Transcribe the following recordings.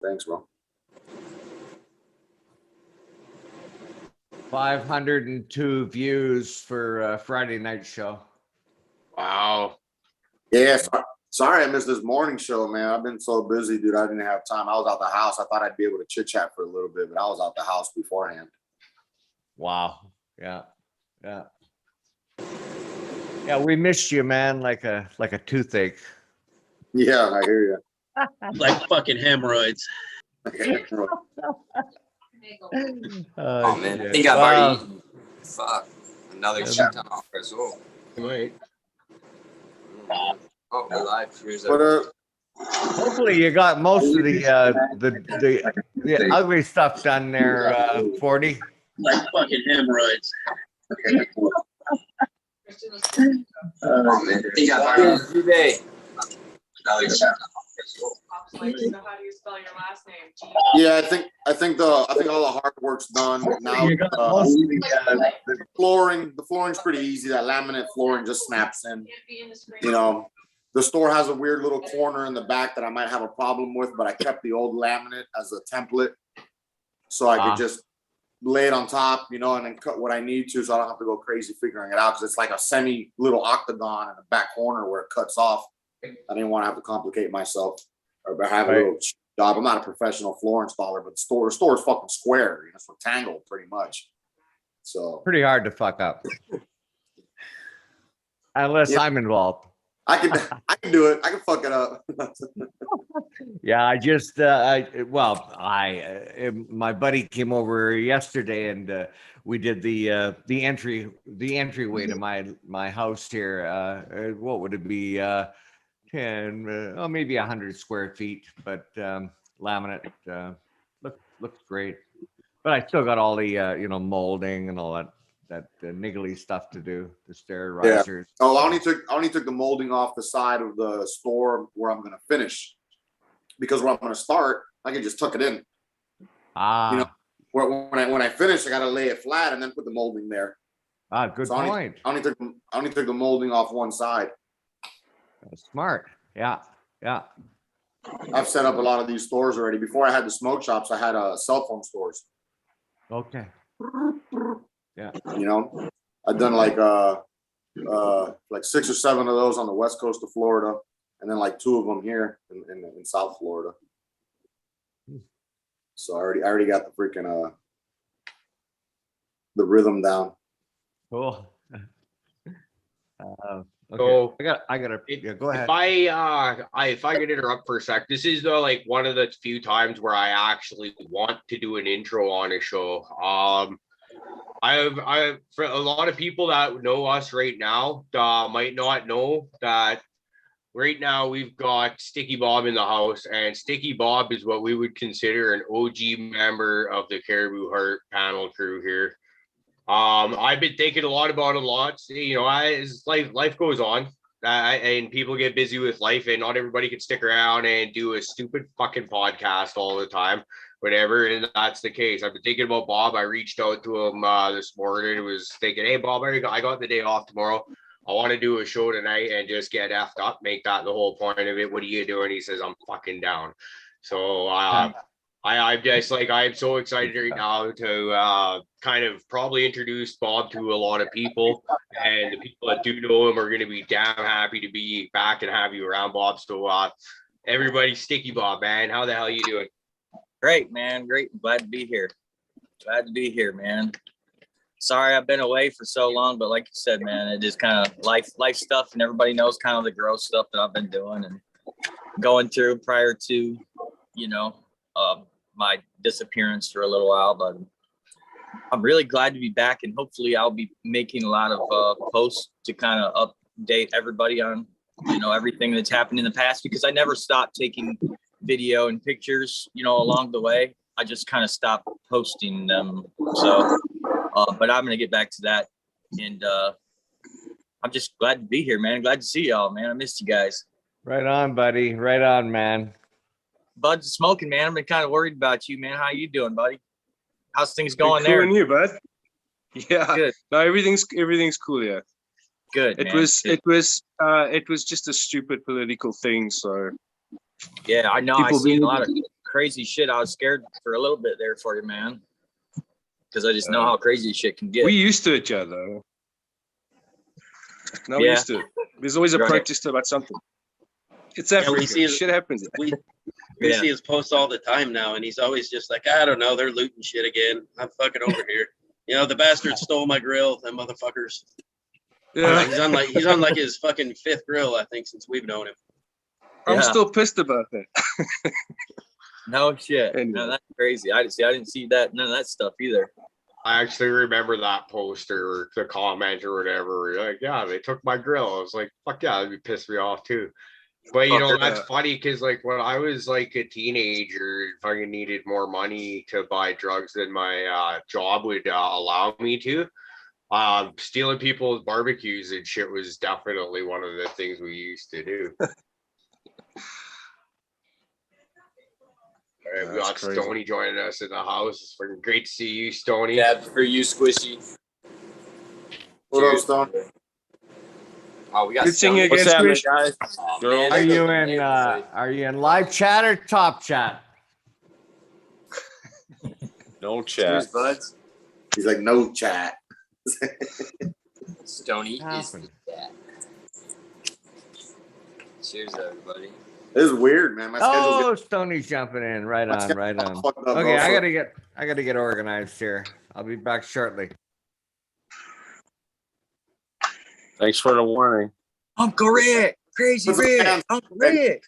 Thanks, bro. 502 views for Friday night show. Wow. Yeah, sorry I missed this morning show, man. I've been so busy, dude. I didn't have time. I was out the house. I thought I'd be able to chit chat for a little bit, but I was out the house beforehand. Wow. Yeah. Yeah, we missed you, man, like a toothache. Yeah, I hear you. Like fucking hemorrhoids. Oh man, I shit. think I've Wow. already eaten. Fuck. Another shit ton off as well. Right. Oh, we're live. Here's But Hopefully you got most of the ugly stuff done there, 40. Like fucking hemorrhoids. oh man, I think I've already eaten today. Another shit ton off as well. So how do you spell your last name? yeah, I think all the hard work's done now. You got most of the The flooring's pretty easy. That laminate flooring just snaps in. You know, the store has a weird little corner in the back that I might have a problem with, but I kept the old laminate as a template, so I could just lay it on top, you know, and then cut what I need to, so I don't have to go crazy figuring it out, because it's like a semi little octagon in the back corner where it cuts off. I didn't want to have to complicate myself or have a little job. I'm not a professional floor installer, but the store is fucking square. You know, it's rectangle pretty much. So pretty hard to fuck up. Unless I'm involved. I can do it. I can fuck it up. Yeah, I just my buddy came over yesterday and we did the entryway to my house here. What would it be? 10, maybe 100 square feet, but laminate looks great. But I still got all the molding and all that niggly stuff to do, the stair risers. Yeah. Oh, I only took the molding off the side of the store where I'm gonna finish, because where I'm gonna start, I can just tuck it in. You know, when I finish, I gotta lay it flat and then put the molding there. Good point. I only took the molding off one side. Smart. Yeah. I've set up a lot of these stores already. Before I had the smoke shops, I had cell phone stores. Okay. Yeah. You know, I've done like 6 or 7 of those on the west coast of Florida, and then like 2 of them here in South Florida. So I already got the freaking the rhythm down. Cool. Okay. So I gotta go ahead. If I could interrupt for a sec, this is like one of the few times where I actually want to do an intro on a show. I for a lot of people that know us right now might not know that right now we've got Sticky Bob in the house, and Sticky Bob is what we would consider an OG member of the Caribou Heart panel crew here. I've been thinking a lot about him lots. You know, as life goes on, and people get busy with life, and not everybody can stick around and do a stupid fucking podcast all the time, whatever. And that's the case. I've been thinking about Bob. I reached out to him this morning. Was thinking, hey Bob, I got the day off tomorrow. I want to do a show tonight and just get effed up, make that the whole point of it. What are you doing? He says, I'm fucking down. So I'm just like, I'm so excited right now to kind of probably introduce Bob to a lot of people, and the people that do know him are going to be damn happy to be back and have you around, Bob. So everybody, Sticky Bob, man, how the hell you doing? Great, man. Great. Glad to be here. Glad to be here, man. Sorry I've been away for so long, but like you said, man, it is kind of life stuff, and everybody knows kind of the gross stuff that I've been doing and going through prior to, my disappearance for a little while. But I'm really glad to be back, and hopefully I'll be making a lot of posts to kind of update everybody on, everything that's happened in the past, because I never stopped taking video and pictures, along the way. I just kind of stopped posting them. So, but I'm going to get back to that. And I'm just glad to be here, man. Glad to see y'all, man. I missed you guys. Right on, buddy. Right on, man. Bud's smoking, man. I've been kind of worried about you, man. How you doing, buddy? How's things going cool there? And you, bud? Yeah. Good. No, everything's cool. Yeah. Good. It man. was just a stupid political thing. So yeah, I know. I people see being a lot of crazy shit, I was scared for a little bit there for you, man. Because I just know how crazy shit can get. We used to each other. No, we Yeah. used to. There's always a Right. protest about something. It's we Africa. see his- Shit happens. We Yeah. see his posts all the time now, and he's always just like, I don't know, they're looting shit again. I'm fucking over here. You know, the bastards stole my grill, them motherfuckers. Yeah. He's on like his fucking 5th grill, I think, since we've known him. I'm Yeah. still pissed about that. No shit. Anyway. No, that's crazy. I didn't see that, none of that stuff either. I actually remember that poster or the comment or whatever. Like, yeah, they took my grill. I was like, fuck yeah, that'd be pissed me off too. But you know, Fucker, that's funny because like when I was like a teenager, fucking needed more money to buy drugs than my job would allow me to. Stealing people's barbecues and shit was definitely one of the things we used to do. All right, we got That's crazy. Stoney joining us in the house. It's fucking great to see you, Stoney. Yeah, for you, Squishy. What up, Stone? Oh, we got Good seeing you Stoney. again, happening, Squish? guys? Girl. Are you in live chat or top chat? No chat. Cheers, buds. He's like, no chat. Stoney is Happened. that. Cheers, everybody. This is weird, man. My schedule's Oh, Stoney's jumping in. Right My on, schedule's right on. fucked up, Okay, bro, I so- gotta get organized here. I'll be back shortly. Thanks for the warning. Uncle Rick, crazy Put some Rick, hands- Uncle Rick.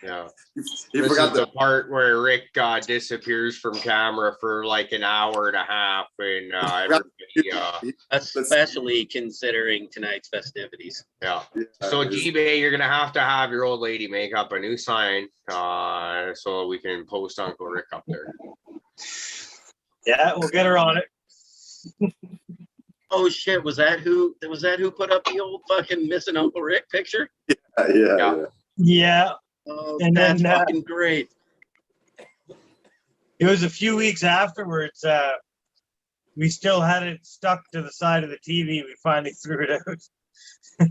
Yeah. You This forgot is the part where Rick disappears from camera for like an hour and a half, and everybody, Especially considering tonight's festivities. yeah. So G-Bay, you're gonna have to have your old lady make up a new sign, so we can post Uncle Rick up there. Yeah, we'll get her on it. Oh shit, was that who put up the old fucking missing Uncle Rick picture? yeah. Yeah, Oh, And that's then, fucking great. it was a few weeks afterwards. We still had it stuck to the side of the TV. We finally threw it out.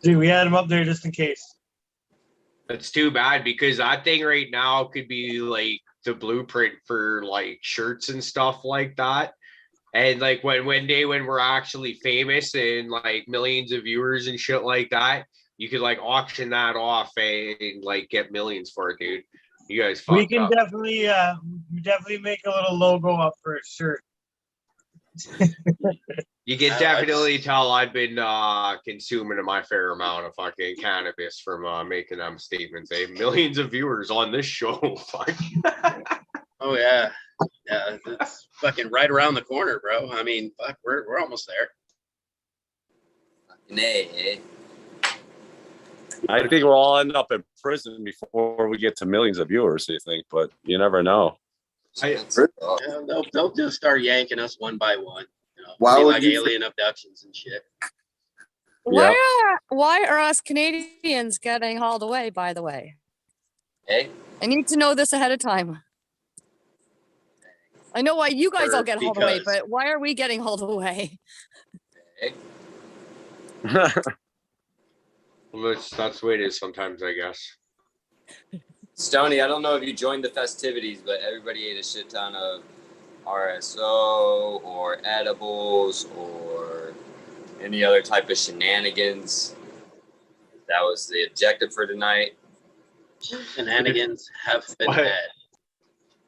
Dude, we had him up there just in case. That's too bad because that thing right now could be like the blueprint for like shirts and stuff like that. And like when we're actually famous and like millions of viewers and shit like that, you could like auction that off and like get millions for it, dude. You guys fucked We can up. definitely make a little logo up for a shirt. You can definitely tell I've been consuming my fair amount of fucking cannabis from making them statements. They have millions of viewers on this show. Fuck. Oh yeah. Yeah, it's fucking right around the corner, bro. I mean, fuck, we're almost there. Nay. I think we'll all end up in prison before we get to millions of viewers, you think, but you never know. Yeah, they'll just start yanking us one by one. You know, Why be would like you alien abductions and shit. Why are us Canadians getting hauled away, by the way? Hey, I need to know this ahead of time. I know why you guys all get hauled away, because- but why are we getting hauled away? hey. Well, that's the way it is sometimes, I guess. Stoney, I don't know if you joined the festivities, but everybody ate a shit ton of RSO or edibles or any other type of shenanigans. That was the objective for tonight. Shenanigans have been What? had.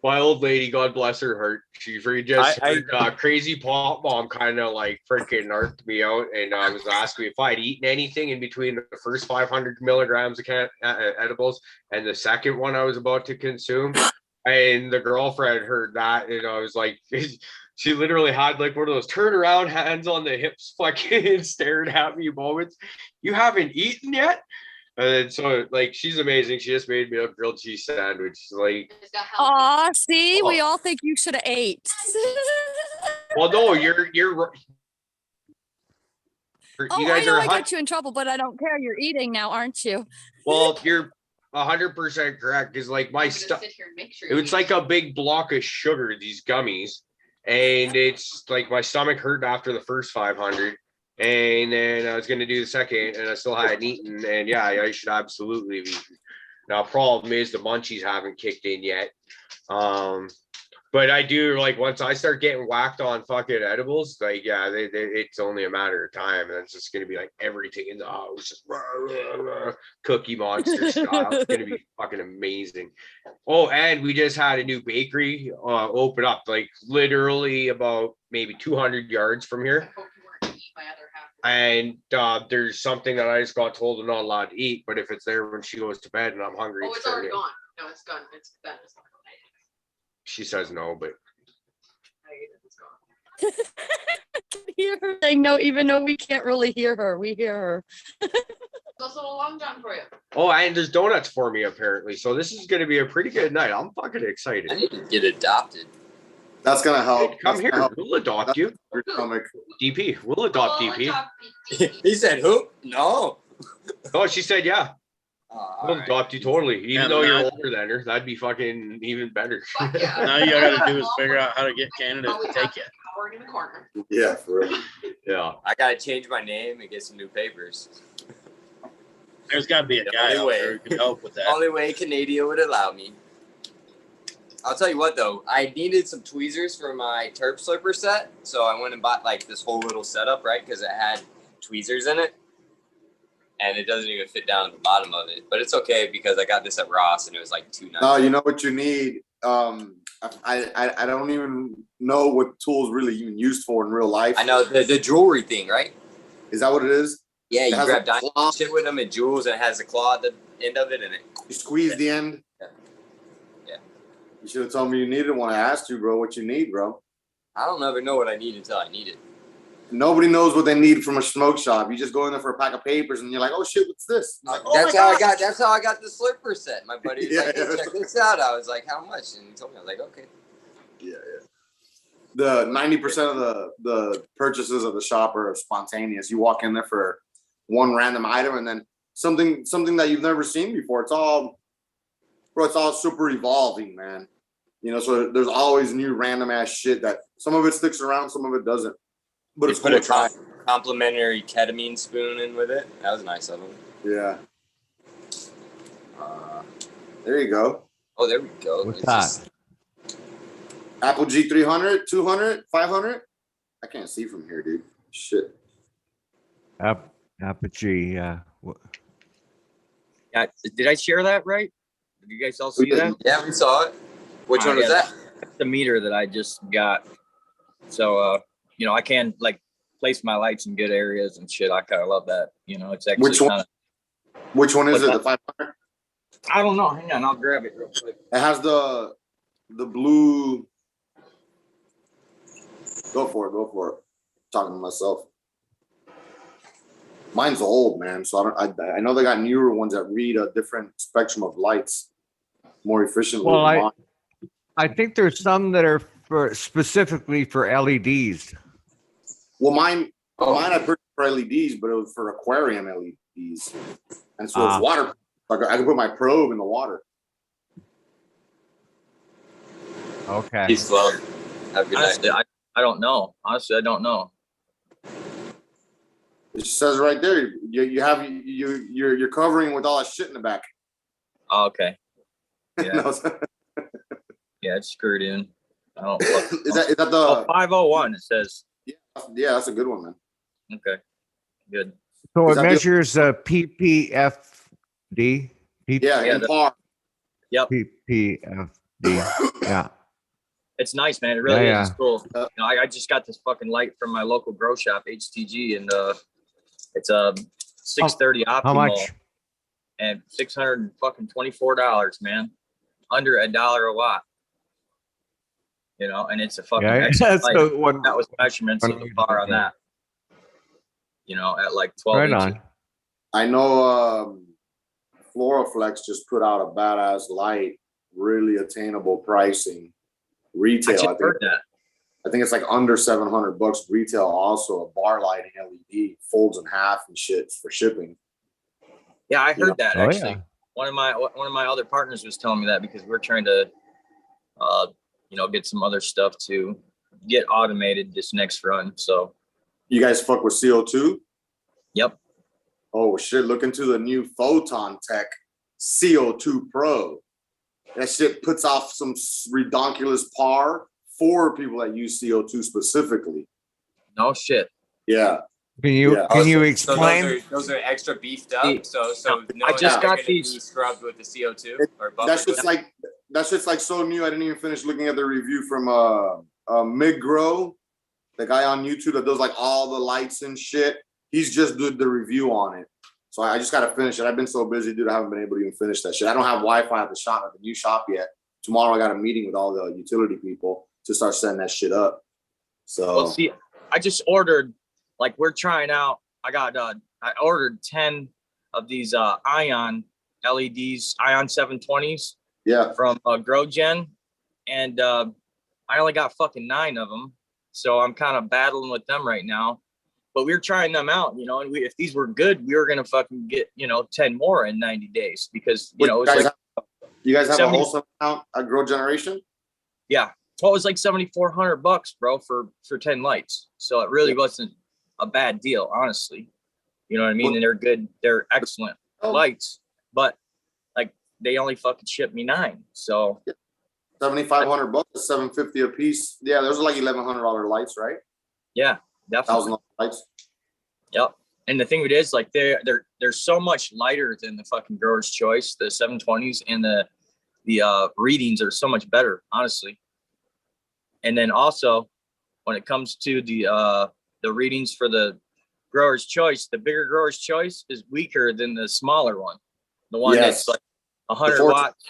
My old lady, God bless her heart, she just heard, crazy pop mom kind of like freaking narked me out and was asking me if I'd eaten anything in between the first 500 milligrams of edibles and the second one I was about to consume. And the girlfriend heard that, and I was like, she literally had like one of those turn around hands on the hips, fucking staring at me moments. You haven't eaten yet? And so, like, she's amazing. She just made me a grilled cheese sandwich. Like, Aw, see, we all think you should have ate. well, no, you're Oh, you guys I know are I got you in trouble, but I don't care. You're eating now, aren't you? well, you're 100% correct. Because like my stuff, it's like a big block of sugar. These gummies, and it's like my stomach hurt after the first 500. And then I was going to do the second, and I still hadn't eaten. And yeah, I should absolutely be. Now, problem is the munchies haven't kicked in yet. But I do like once I start getting whacked on fucking edibles, like yeah, it's only a matter of time. And it's just gonna be like everything in the house, just rah, rah, rah, Cookie Monster style. It's gonna be fucking amazing. Oh, and we just had a new bakery open up, like literally about maybe 200 yards from here. And there's something that I just got told I'm not allowed to eat, but if it's there when she goes to bed and I'm hungry, Oh, it's already gone. No, it's gone. It's done. It's gone. She says no, but Hear her saying no, even though we can't really hear her. We hear her. There's also a long john for you. oh, and there's donuts for me apparently. So this is gonna be a pretty good night. I'm fucking excited. I need to get adopted. That's gonna help. Come That's here, gonna help we'll adopt you. your stomach. DP, we'll adopt We'll DP. adopt DP. He said who? No. Oh, she said yeah. All We'll right. adopt you totally. Even Yeah, though you're not- older than her, that'd be fucking even better. Fuck yeah. Now you gotta do is figure out how to get Canada to take you. Howard in the corner. Yeah, for real. Yeah. I gotta change my name and get some new papers. There's gotta be a The guy only out way. there who can help with that. Only way Canada would allow me. I'll tell you what though, I needed some tweezers for my Terp Slurper set, so I went and bought like this whole little setup, right? Because it had tweezers in it, and it doesn't even fit down at the bottom of it. But it's okay because I got this at Ross and it was like $2.99. No, you know what you need. I don't even know what tools really even used for in real life. I know the jewelry thing, right? Is that what it is? Yeah, It you has grab a diamond claw. shit with them and jewels, and it has a claw at the end of it, and it. You squeeze the end. Yeah. Yeah. You should have told me you needed when I asked you, bro. What you need, bro? I don't ever know what I need until I need it. Nobody knows what they need from a smoke shop. You just go in there for a pack of papers, and you're like, "Oh shit, what's this?" Like, "Oh That's my how God." That's how I got the Slurper set. My buddy was like, "Hey, Yeah. check this out." I was like, "How much?" And he told me. I was like, "Okay." Yeah, yeah. The 90% of the purchases of the shop are spontaneous. You walk in there for one random item, and then something that you've never seen before. It's all super evolving, man. You know, so there's always new random ass shit that some of it sticks around, some of it doesn't. But They it's put cool a to try. complimentary ketamine spoon in with it. That was nice of him. Yeah. There you go. Oh, there we go. What's It's that? just- Apple G300, 200, 500. I can't see from here, dude. Shit. Apogee. Yeah, did I share that right? Did you guys all see that? Yeah, we saw it. Which one was Yeah, that? That's the meter that I just got. So, I can like place my lights in good areas and shit. I kind of love that. It's actually Which one? kind of. Which one is What's it? The that? 500? I don't know. Hang on, I'll grab it real quick. It has the blue. Go for it. Talking to myself. Mine's old, man. So I know they got newer ones that read a different spectrum of lights more efficiently. Well, than mine. I think there's some that are specifically for LEDs. Well, mine I purchased for LEDs, but it was for aquarium LEDs, and so it's water. I can put my probe in the water. Okay. He's slow. Have a good Honestly, night. I don't know. Honestly, I don't know. It says right there, you're covering with all that shit in the back. Oh, okay. Yeah, No, yeah, it's screwed in. I don't. is that the? Oh, 501. It says. Yeah, that's a good one, man. Okay. Good. So Is it that the- measures PPFD. Yeah, in par. Yep. PPFD. Yeah. It's nice, man. It really Yeah, is. It's cool. I just got this fucking light from my local grow shop, HTG, and it's a 630 optimal How much? and $624, man. Under $1 a watt. And it's a fucking Yeah, excellent that's light. the one. That was measurements of the bar on that. At like 12 Right inches. on. I know Floraflex just put out a badass light, really attainable pricing. I Retail, just I think. heard that. I think it's like under $700 retail. Also, a bar lighting LED folds in half and shit for shipping. Yeah, I heard that Oh, actually. yeah. One of my other partners was telling me that because we're trying to, get some other stuff to get automated this next run. So, You guys fuck with CO2? yep. Oh shit! Look into the new photon tech. CO2 Pro. That shit puts off some redonkulous par for people that use CO2 specifically. No shit. Yeah. Can you Yeah. can you So explain? those are extra beefed up. See, So no, I just got be these. scrubbed with the CO2 or That's buffered just with it? like so new. I didn't even finish looking at the review from Mig Grow, the guy on YouTube that does like all the lights and shit. He's just did the review on it. So I just gotta finish it. I've been so busy, dude. I haven't been able to even finish that shit. I don't have Wi-Fi at the shop, at the new shop yet. Tomorrow I got a meeting with all the utility people to start setting that shit up. So Well, see, I just ordered, like, we're trying out. I ordered 10 of these Ion LEDs, Ion 720s yeah. from GrowGen, and I only got fucking 9 of them, so I'm kind of battling with them right now. But we were trying them out, you know, and if these were good, we were gonna fucking get, 10 more in 90 days because it's like You guys have 70 a wholesale account at Grow Generation? yeah. Well, it was like $7,400, bro, for 10 lights. So it really wasn't a bad deal, honestly. You know what I mean? And they're good, they're excellent lights, but like they only fucking shipped me 9. So $7,500, $750 a piece. Yeah, those are like $1,100 lights, right? yeah, definitely. $1,000 lights. Yep. And the thing with it is, like, they're so much lighter than the fucking Grower's Choice, the 720s, and the readings are so much better, honestly. And then also, when it comes to the readings for the Grower's Choice, the bigger Grower's Choice is weaker than the smaller one. The one that's like 100 watts.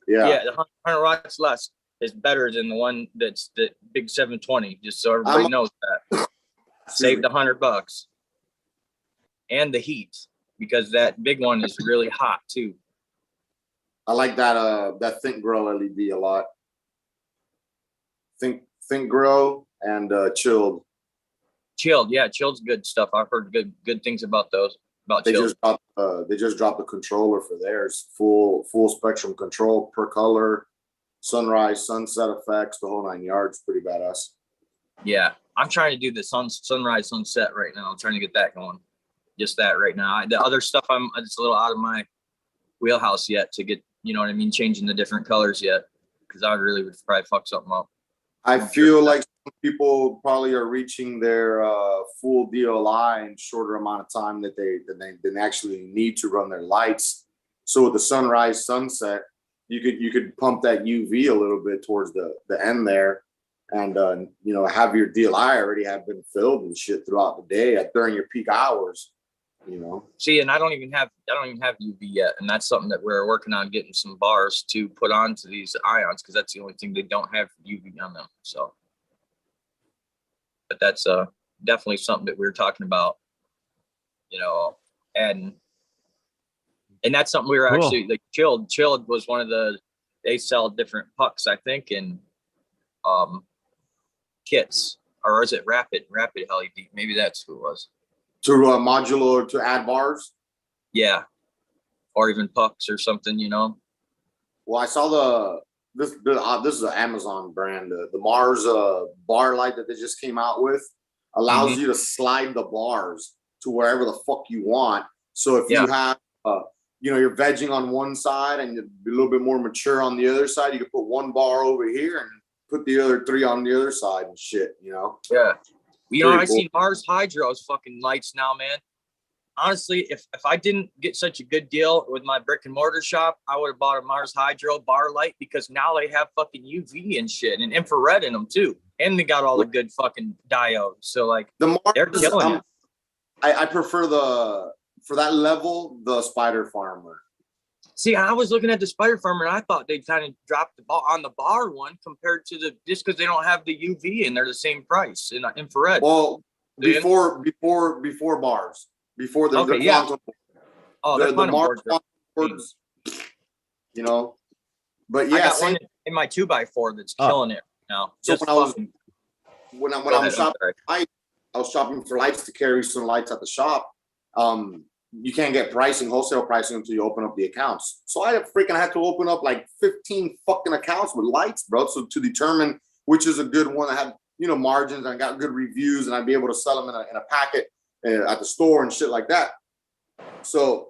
Yeah. The 100 watts less is better than the one that's the big 720. Just so everybody knows that. Saved $100. And the heat, because that big one is really hot too. I like that Think Grow LED a lot. Think Grow and Chilled. Chilled, yeah, Chilled's good stuff. I've heard good things about those. They Chilled. just dropped the controller for theirs, full spectrum control per color, sunrise, sunset effects, the whole 9 yards. Pretty badass. Yeah, I'm trying to do the sunrise, sunset right now. I'm trying to get that going. Just that right now. The other stuff, it's a little out of my wheelhouse yet to get, you know what I mean, changing the different colors yet, because I really would probably fuck something up. I feel like some people probably are reaching their full DLI in shorter amount of time that they actually need to run their lights. So with the sunrise, sunset, you could pump that UV a little bit towards the end there, and have your DLI already have been filled and shit throughout the day during your peak hours. See, and I don't even have UV yet, and that's something that we're working on, getting some bars to put onto these Ions, because that's the only thing they don't have UV on them. So, but that's definitely something that we were talking about, and that's something we were actually like. Chilled was one of they sell different pucks, I think, in kits, or is it Rapid LED? Maybe that's who it was. To modular to add bars. Yeah, or even pucks or something, Well, I saw this is an Amazon brand. The Mars bar light that they just came out with allows you to slide the bars to wherever the fuck you want. So if you have you're vegging on one side and you're a little bit more mature on the other side, you can put one bar over here and put the other 3 on the other side and shit. Yeah. I cool. seen Mars Hydro's fucking lights now, man. Honestly, if I didn't get such a good deal with my brick and mortar shop, I would have bought a Mars Hydro bar light, because now they have fucking UV and shit and infrared in them too. And they got all the good fucking diodes. So like the Mars, they're killing it. I prefer for that level, the Spider Farmer. See, I was looking at the Spider Farmer and I thought they kind of dropped the ball on the bar one compared to just because they don't have the UV and they're the same price in infrared. Well, before bars, before the quantum. Oh, the Mars boards, But yeah, I got one in my 2x4 that's killing it now. So just when I was shopping, I was shopping for lights to carry some lights at the shop. You can't get wholesale pricing until you open up the accounts. So I had to open up like 15 fucking accounts with lights, bro. So to determine which is a good one that had, margins and got good reviews, and I'd be able to sell them in a packet at the store and shit like that. So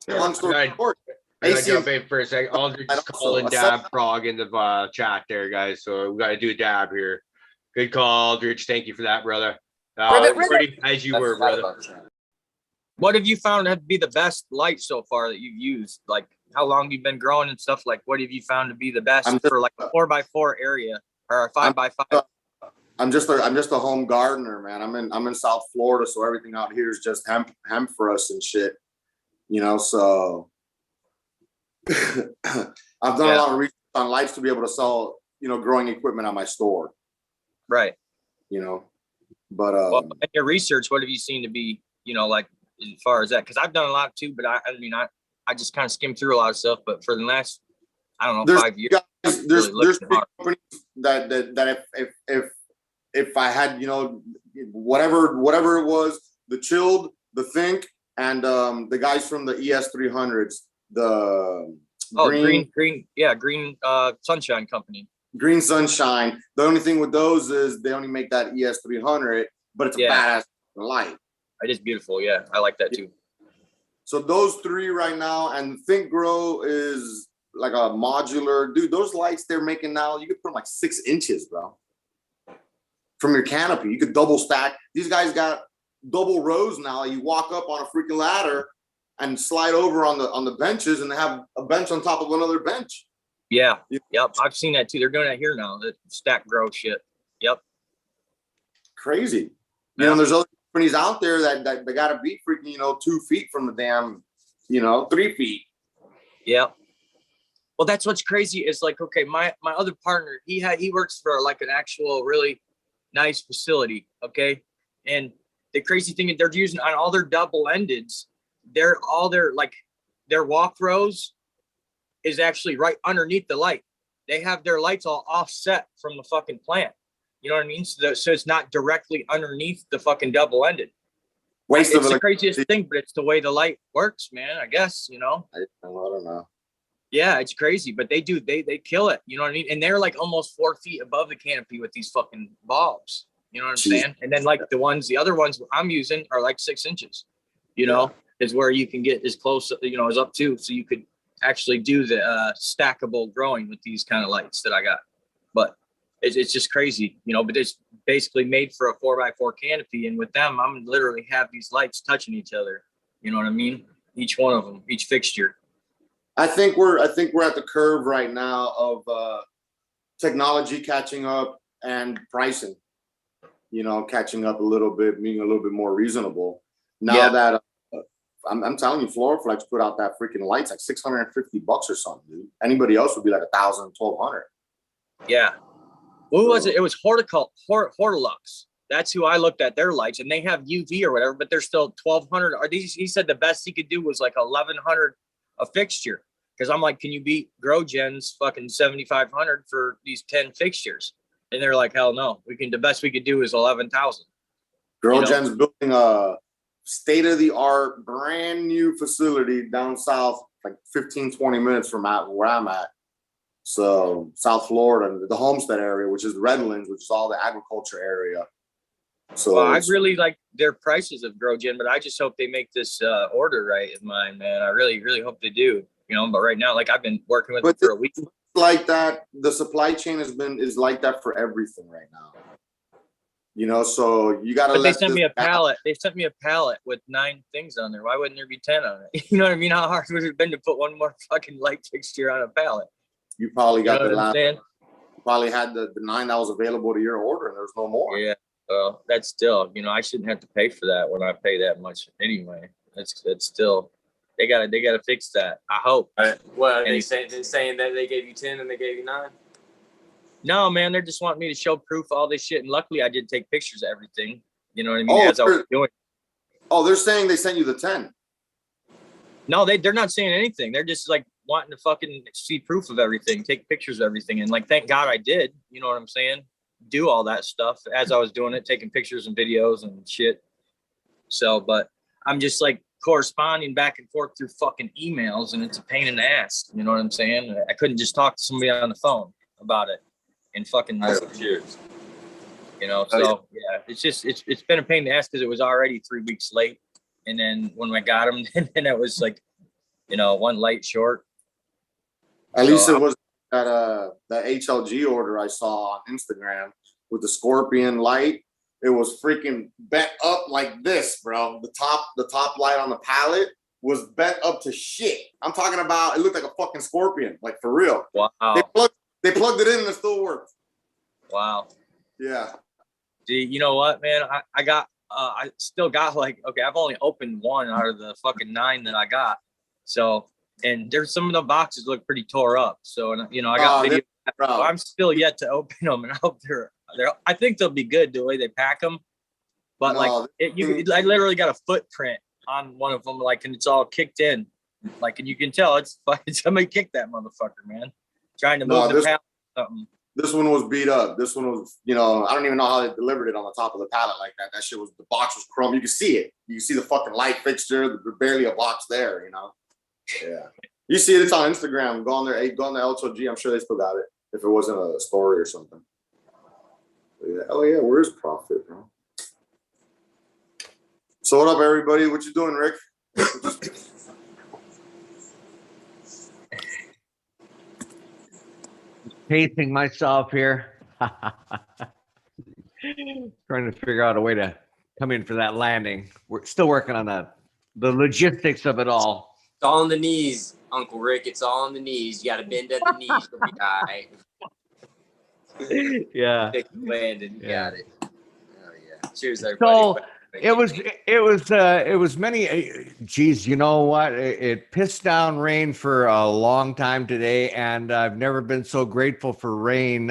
long story short, I'm gonna AC jump in for a second. Aldridge and is also calling a dab frog in the chat there, guys. So we got to do a dab here. Good call, Aldridge. Thank you for that, brother. Ready as you were, brother. What have you found to be the best light so far that you've used? Like how long you've been growing and stuff? Like what have you found to be the best for like a 4x4 area or a 5x5? I'm just a home gardener, man. I'm in South Florida, so everything out here is just hemp for us and shit. You know, so I've done a lot of research on lights to be able to sell, you know, growing equipment on my store. Right. You know, but well, in your research, what have you seen to be, you know, like as far as that? Because I've done a lot too, but I mean, I just kind of skimmed through a lot of stuff. But for the last, I don't know, 5 years, there's three companies that if I had, you know, whatever it was, the Chilled, the Think, and the guys from the ES300s, the Green Sunshine Company. Green Sunshine. The only thing with those is they only make that ES300, but it's a badass light. It is beautiful. Yeah, I like that too. So those three right now, and Think Grow is like a modular. Dude, those lights they're making now, you could put them like 6 inches, bro. From your canopy, you could double stack. These guys got double rows now. You walk up on a freaking ladder and slide over on the benches, and they have a bench on top of another bench. Yeah. Yep. I've seen that too. They're doing that here now. The stack grow shit. Yep. Crazy. You know, there's other companies out there that they gotta be freaking, you know, 2 feet from the damn, you know, 3 feet. Yeah. Well, that's what's crazy is like, okay, my other partner, he works for like an actual really nice facility. Okay. And the crazy thing is they're using on all their double endeds, their walk rows is actually right underneath the light. They have their lights all offset from the fucking plant. You know what I mean? So it's not directly underneath the fucking double ended. It's the craziest thing, but it's the way the light works, man. I guess, you know. I don't know. Yeah, it's crazy, but they kill it. You know what I mean? And they're like almost 4 feet above the canopy with these fucking bulbs. You know what I'm saying? And then like the other ones I'm using are like 6 inches. You know, is where you can get as close, you know, as up to, so you could actually do the stackable growing with these kind of lights that I got. But it's just crazy, you know. But it's basically made for a 4x4 canopy, and with them, I'm literally have these lights touching each other. You know what I mean? Each one of them, each fixture. I think we're at the curve right now of technology catching up and pricing, you know, catching up a little bit, being a little bit more reasonable. Now that I'm telling you, Floraflex put out that freaking lights like $650 or something, dude. Anybody else would be like $1,000, $1,200. Yeah. What was it? It was Hortilux. That's who I looked at their lights, and they have UV or whatever, but they're still 1,200. Or these? He said the best he could do was like 1,100 a fixture. Because I'm like, can you beat GrowGen's fucking 7,500 for these 10 fixtures? And they're like, hell no. The best we could do is 11,000. GrowGen's building a state-of-the-art, brand new facility down south, like 15, 20 minutes from where I'm at. So South Florida, the Homestead area, which is Redlands, which is all the agriculture area. So well, I really like their prices of GrowGen, but I just hope they make this order right in mind, man. I really, really hope they do. You know, but right now, like I've been working with them for a week. Like that, the supply chain is like that for everything right now. You know, so you gotta. But they sent me a pallet. They sent me a pallet with 9 things on there. Why wouldn't there be 10 on it? You know what I mean? How hard would it have been to put one more fucking light fixture on a pallet? You probably got the last. You probably had the 9 that was available to your order, and there's no more. Yeah. Well, that's still, you know, I shouldn't have to pay for that when I pay that much anyway. That's still. They gotta fix that. I hope. What are they saying? They're saying that they gave you 10 and they gave you 9? No, man. They're just wanting me to show proof of all this shit. And luckily, I did take pictures of everything. You know what I mean? As I was doing. Oh, they're saying they sent you the 10. No, they're not saying anything. They're just like wanting to fucking see proof of everything, take pictures of everything, and like, thank God I did. You know what I'm saying? Do all that stuff as I was doing it, taking pictures and videos and shit. So, but I'm just like corresponding back and forth through fucking emails, and it's a pain in the ass. You know what I'm saying? I couldn't just talk to somebody on the phone about it and fucking cheers. You know, so yeah, it's been a pain in the ass because it was already 3 weeks late, and then when I got them, then it was like, you know, one light short, At least So it was that HLG order I saw on Instagram with the Scorpion light. It was freaking bent up like this, bro. The top light on the pallet was bent up to shit. I'm talking about it looked like a fucking scorpion, like for real. wow, They plugged it in and it still worked. wow. Yeah. See, you know what, man? I still got like, okay, I've only opened one out of the fucking 9 that I got. So, and there's some of the boxes look pretty tore up. So, and I got video. So I'm still yet to open them, and I hope they're. I think they'll be good the way they pack them. But I literally got a footprint on one of them, like, and it's all kicked in, like, and you can tell it's fucking somebody kicked that motherfucker, man, trying to move the pallet or something. This one was beat up. This one was, I don't even know how they delivered it on the top of the pallet like that. That shit was, the box was chrome. You can see it. You can see the fucking light fixture. There's barely a box there, Yeah. You see it. It's on Instagram. Go on there. Go on the LTG. I'm sure they still got it if it wasn't a story or something. Yeah. Oh, yeah. Where's Profit, bro? So what up, everybody? What you doing, Rick? Pacing myself here. Trying to figure out a way to come in for that landing. We're still working on the logistics of it all. It's all on the knees, Uncle Rick. It's all on the knees. You got to bend at the knees for the guy. Yeah. Landed. You got it. Oh yeah. Cheers, everybody. So it was many. Geez, you know what? It pissed down rain for a long time today, and I've never been so grateful for rain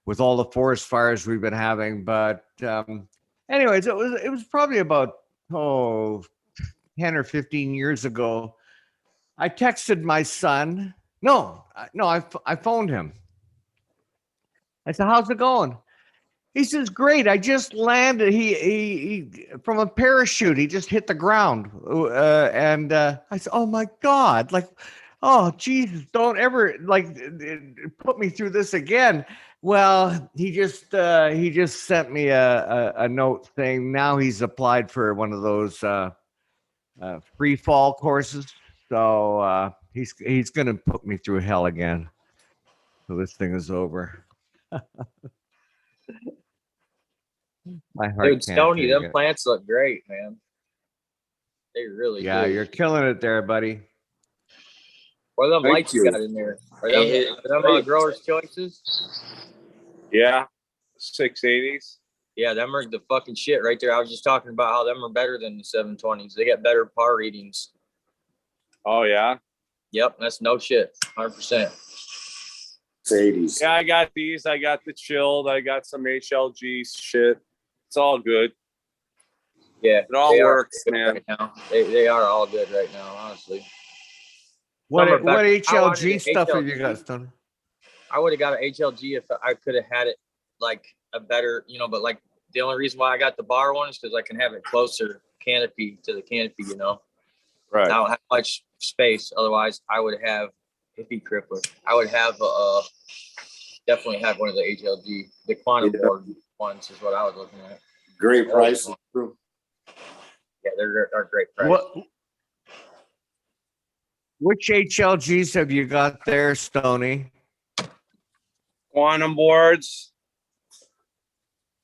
with all the forest fires we've been having. But anyways, it was probably about 10 or 15 years ago. I texted my son. I phoned him. I said, "How's it going?" He says, "Great. I just landed. He from a parachute. He just hit the ground." And I said, "Oh my God! Like, oh Jesus! Don't ever put me through this again." Well, he just sent me a note saying now he's applied for one of those free fall courses. So he's gonna put me through hell again. So this thing is over. My heart. Dude, Stoney, them plants look great, man. They really do. Yeah, you're killing it there, buddy. What are them lights you got in there? Are them growers' choices? Yeah, 680s. Yeah, them are the fucking shit right there. I was just talking about how them are better than the 720s. They got better par readings. Oh, yeah? Yep, that's no shit. 100%. 80s. Yeah, I got these. I got the chilled. I got some HLG shit. It's all good. Yeah, it all works, man. Right now. They are all good right now, honestly. What HLG stuff have you got, Stoney? I would have got an HLG if I could have had it like a better, but like the only reason why I got the bar one is because I can have it closer canopy to the canopy, Right. I don't have much space. Otherwise, I would have hippie crippler. I would have definitely have one of the HLG, the quantum board ones is what I was looking at. Great price. Yeah, they're great price. Which HLGs have you got there, Stoney? Quantum boards.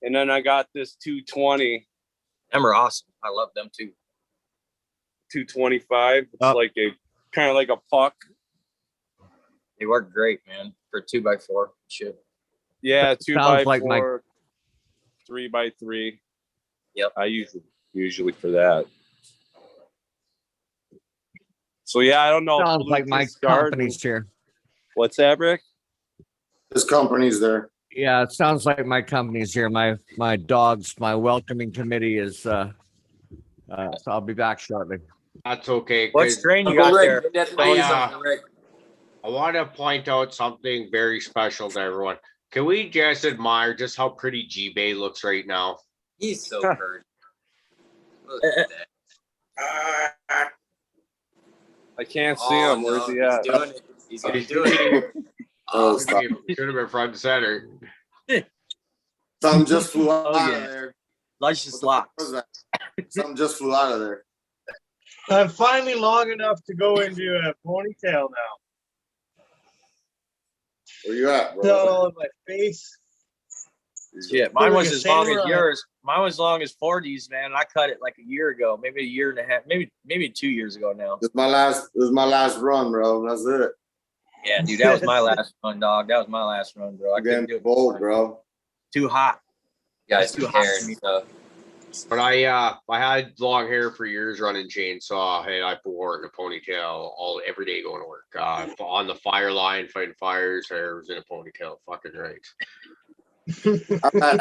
And then I got this 220. Them are awesome. I love them too. 225. It's like a kind of like a puck. They work great, man, for 2x4 shit. Yeah, 2x4, like 3x3. Yep. I usually for that. So yeah, I don't know. Sounds like my company's here. What's that, Rick? This company's there. Yeah, it sounds like my company's here. My welcoming committee is. So I'll be back shortly. That's okay. What strain you got there? I want to point out something very special to everyone. Can we just admire just how pretty G-Bay looks right now? He's so pretty. Look at that. I can't see him. Where's he at? He's doing it. He's gonna do it. Oh, stop. Should have been front and center. Something just flew out of there. Luscious locks. Something just flew out of there. I'm finally long enough to go into a ponytail now. Where you at, bro? No, on my face. Shit, mine Like was a as long as samurai. yours. Mine was as long as 40s, man. I cut it like a year ago, maybe a year and a half, maybe 2 years ago now. This is my last run, bro. That's it. Yeah, dude, that was my last run, dog. That was my last run, bro. I I'm couldn't getting do it. bold, bro. Too hot. Guys, Too too hot hair for me. and stuff. But I had long hair for years running chainsaw. Hey, I wore it in a ponytail every day going to work. On the fire line, fighting fires, hair was in a ponytail. Fucking right.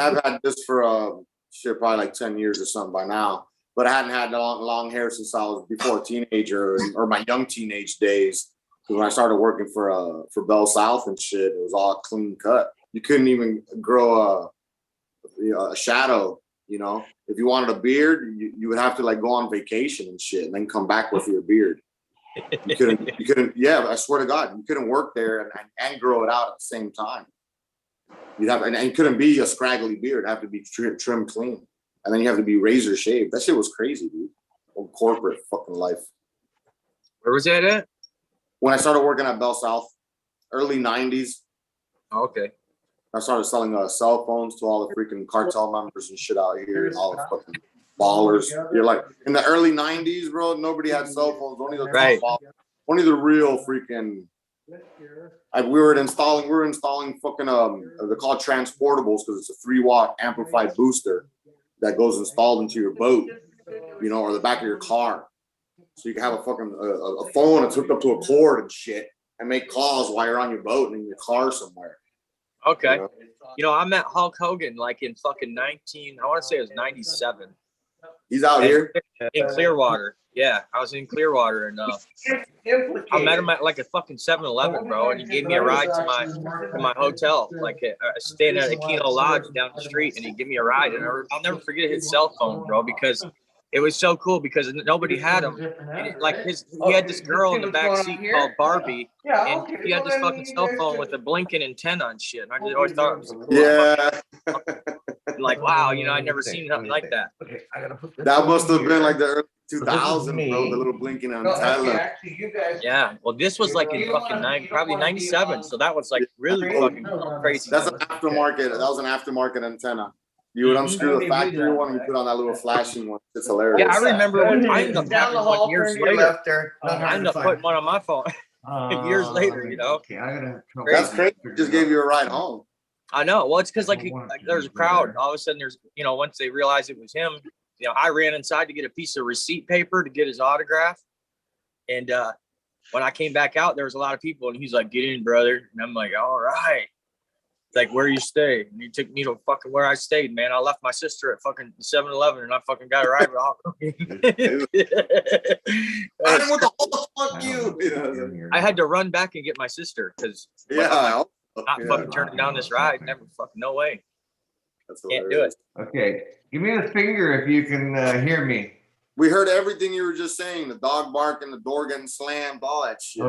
I've had this for shit, probably like 10 years or something by now. But I hadn't had long hair since I was before a teenager or my young teenage days. Because when I started working for Bell South and shit, it was all clean cut. You couldn't even grow a shadow. You know, if you wanted a beard, you would have to like go on vacation and shit, and then come back with your beard. You couldn't. Yeah, I swear to God, you couldn't work there and grow it out at the same time. You'd have, and it couldn't be a scraggly beard. It'd have to be trim clean, and then you have to be razor shaved. That shit was crazy, dude. Old corporate fucking life. Where was that at? When I started working at Bell South, early '90s. Oh, okay. I started selling cell phones to all the freaking cartel members and shit out here, and all the fucking ballers. You're like in the early '90s, bro. Nobody had cell phones. Only the Right. only the real freaking. We were installing fucking they're called transportables because it's a 3-watt amplified booster that goes installed into your boat, you know, or the back of your car, so you can have a fucking a phone that's hooked up to a cord and shit, and make calls while you're on your boat and in your car somewhere. Okay. You know? You know, I met Hulk Hogan like in fucking I want to say it was 97. He's out here. In Clearwater. Yeah, I was in Clearwater and I met him at like a fucking 7-Eleven, bro, and he gave me a ride to my hotel. Like staying at a Keno Lodge down the street, and he gave me a ride. And I'll never forget his cell phone, bro, because it was so cool because nobody had him. And he had this girl in the back seat called Barbie, and he had this fucking cell phone with a blinking antenna and shit. And I just always thought it was the coolest. Yeah. Like, wow, you know, I'd never seen nothing like that. That must have been like the early 2000s, bro. The little blinking antenna. Yeah, well, this was like in fucking probably 97, so that was like really fucking crazy. That's an aftermarket. That was an aftermarket antenna. You would unscrew the factory one and you put on that little flashing one. It's hilarious. Yeah, I remember I ended up having one years later. I ended up putting one on my phone years later, you know. That's crazy. Just gave you a ride home. I know. Well, it's because like there's a crowd. All of a sudden, there's, you know, once they realized it was him, you know, I ran inside to get a piece of receipt paper to get his autograph. And when I came back out, there was a lot of people, and he's like, "Get in, brother." And I'm like, "All right." Like, where you stay? And he took me to fucking where I stayed, man. I left my sister at fucking 7-Eleven, and I fucking got a ride with Hulk Hogan. What the fuck you? I had to run back and get my sister because Yeah. not fucking turning down this ride. Never fucking, no way. That's Can't do it. Okay, give me the finger if you can hear me. We heard everything you were just saying. The dog barking, the door getting slammed, all that shit.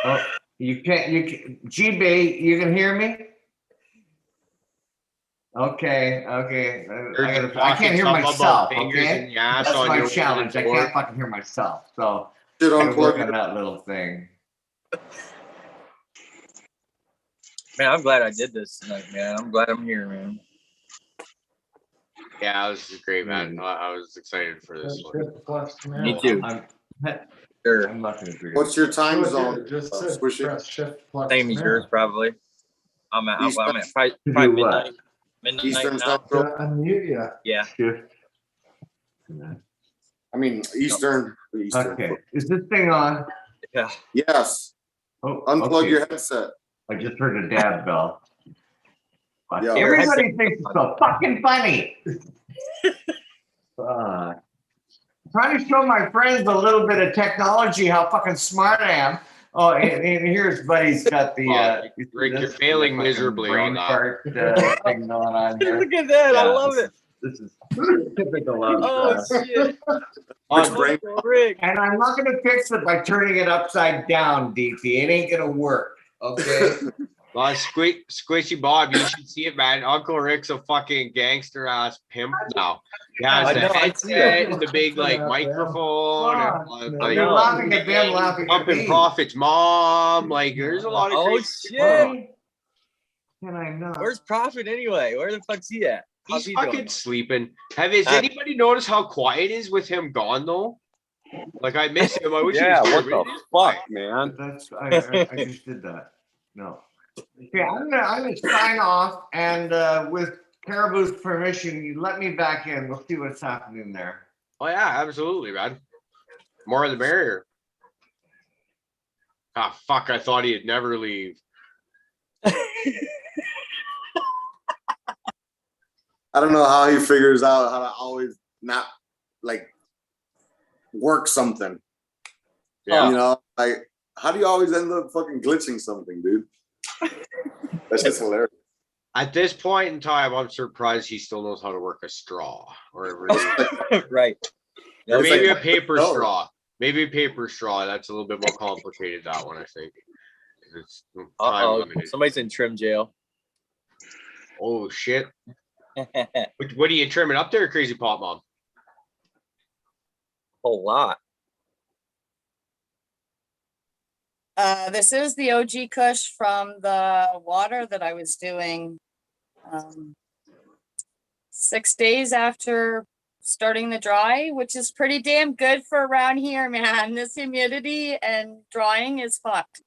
Oh, you can't. G-Bay, you can hear me? Okay. I can't hear myself. Okay, that's my challenge. I can't fucking hear myself. So I gotta work on that little thing. Man, I'm glad I did this tonight, man. I'm glad I'm here, man. Yeah, this is great, man. I was excited for this one. Me too. Sure. I'm not gonna agree. What's your time zone? Swishy? Same as yours, probably. I'm at probably midnight. Midnight Eastern now. Central. Yeah. I mean Eastern. Okay. Is this thing on? Yeah. Yes. Oh, Unplug okay. your headset. I just heard a dab bell. Yeah. Everybody thinks it's so fucking funny. Trying to show my friends a little bit of technology, how fucking smart I am. Oh, and here's Buddy's got the Rick, you're failing miserably on brain that. fart thing going on here. Look at that. I Yeah, love it. This is typical of Oh, shit. brain? Rick. And I'm not gonna fix it by turning it upside down, DP. It ain't gonna work. Okay. Well, Squishy Bob, you should see it, man. Uncle Rick's a fucking gangster ass pimp now. He has I the know, I headset and the big like microphone. And, like, You're laughing at them, laughing at Pumping me. Profit's mom. Like, there's a lot of Oh, crazy shit going on. shit. Can I not? Where's Puffin anyway? Where the fuck's he at? How's He's he fucking doing? sleeping. Has anybody noticed how quiet it is with him gone though? Like I miss him. I wish Yeah, he was what here. the but it is fuck, quiet. man? That's I just did that. No. Okay, I'm gonna sign off, and with Caribou's permission, you let me back in. We'll see what's happening there. Oh yeah, absolutely, man. More the merrier. Ah, fuck! I thought he'd never leave. I don't know how he figures out how to always not like work something. Yeah. You know, like how do you always end up fucking glitching something, dude? That's just hilarious. At this point in time, I'm surprised he still knows how to work a straw or whatever. Right. Or It's maybe like- a paper no. straw. Maybe a paper straw. That's a little bit more complicated. That one, I think. It's time Uh-oh. limited. Somebody's in trim jail. Oh shit! What are you trimming up there, Crazy Pop Mom? Whole lot. This is the OG Kush from the water that I was doing 6 days after starting the dry, which is pretty damn good for around here, man. This humidity and drying is fucked.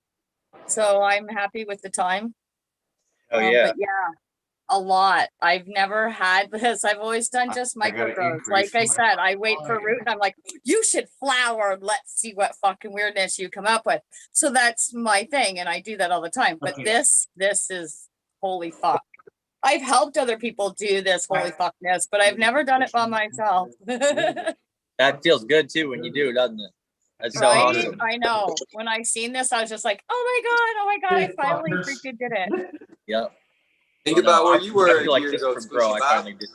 So I'm happy with the time. Oh yeah. But yeah, a lot. I've never had this. I've always done just I gotta micro grows. Like increase I my said, I wait for supply. root and I'm like, you should flower. Let's see what fucking weirdness you come up with. So that's my thing. And I do that all the time. But Okay. this is holy fuck. I've helped other people do this holy fuckness, but I've never done it by myself. That feels good too when you do, doesn't it? That's so Right? awesome. I know. When I seen this, I was just like, oh my God, I finally freaking did it. Yep. Think about where you were I a feel like year this ago, from Grow. Squishy I Bob. finally did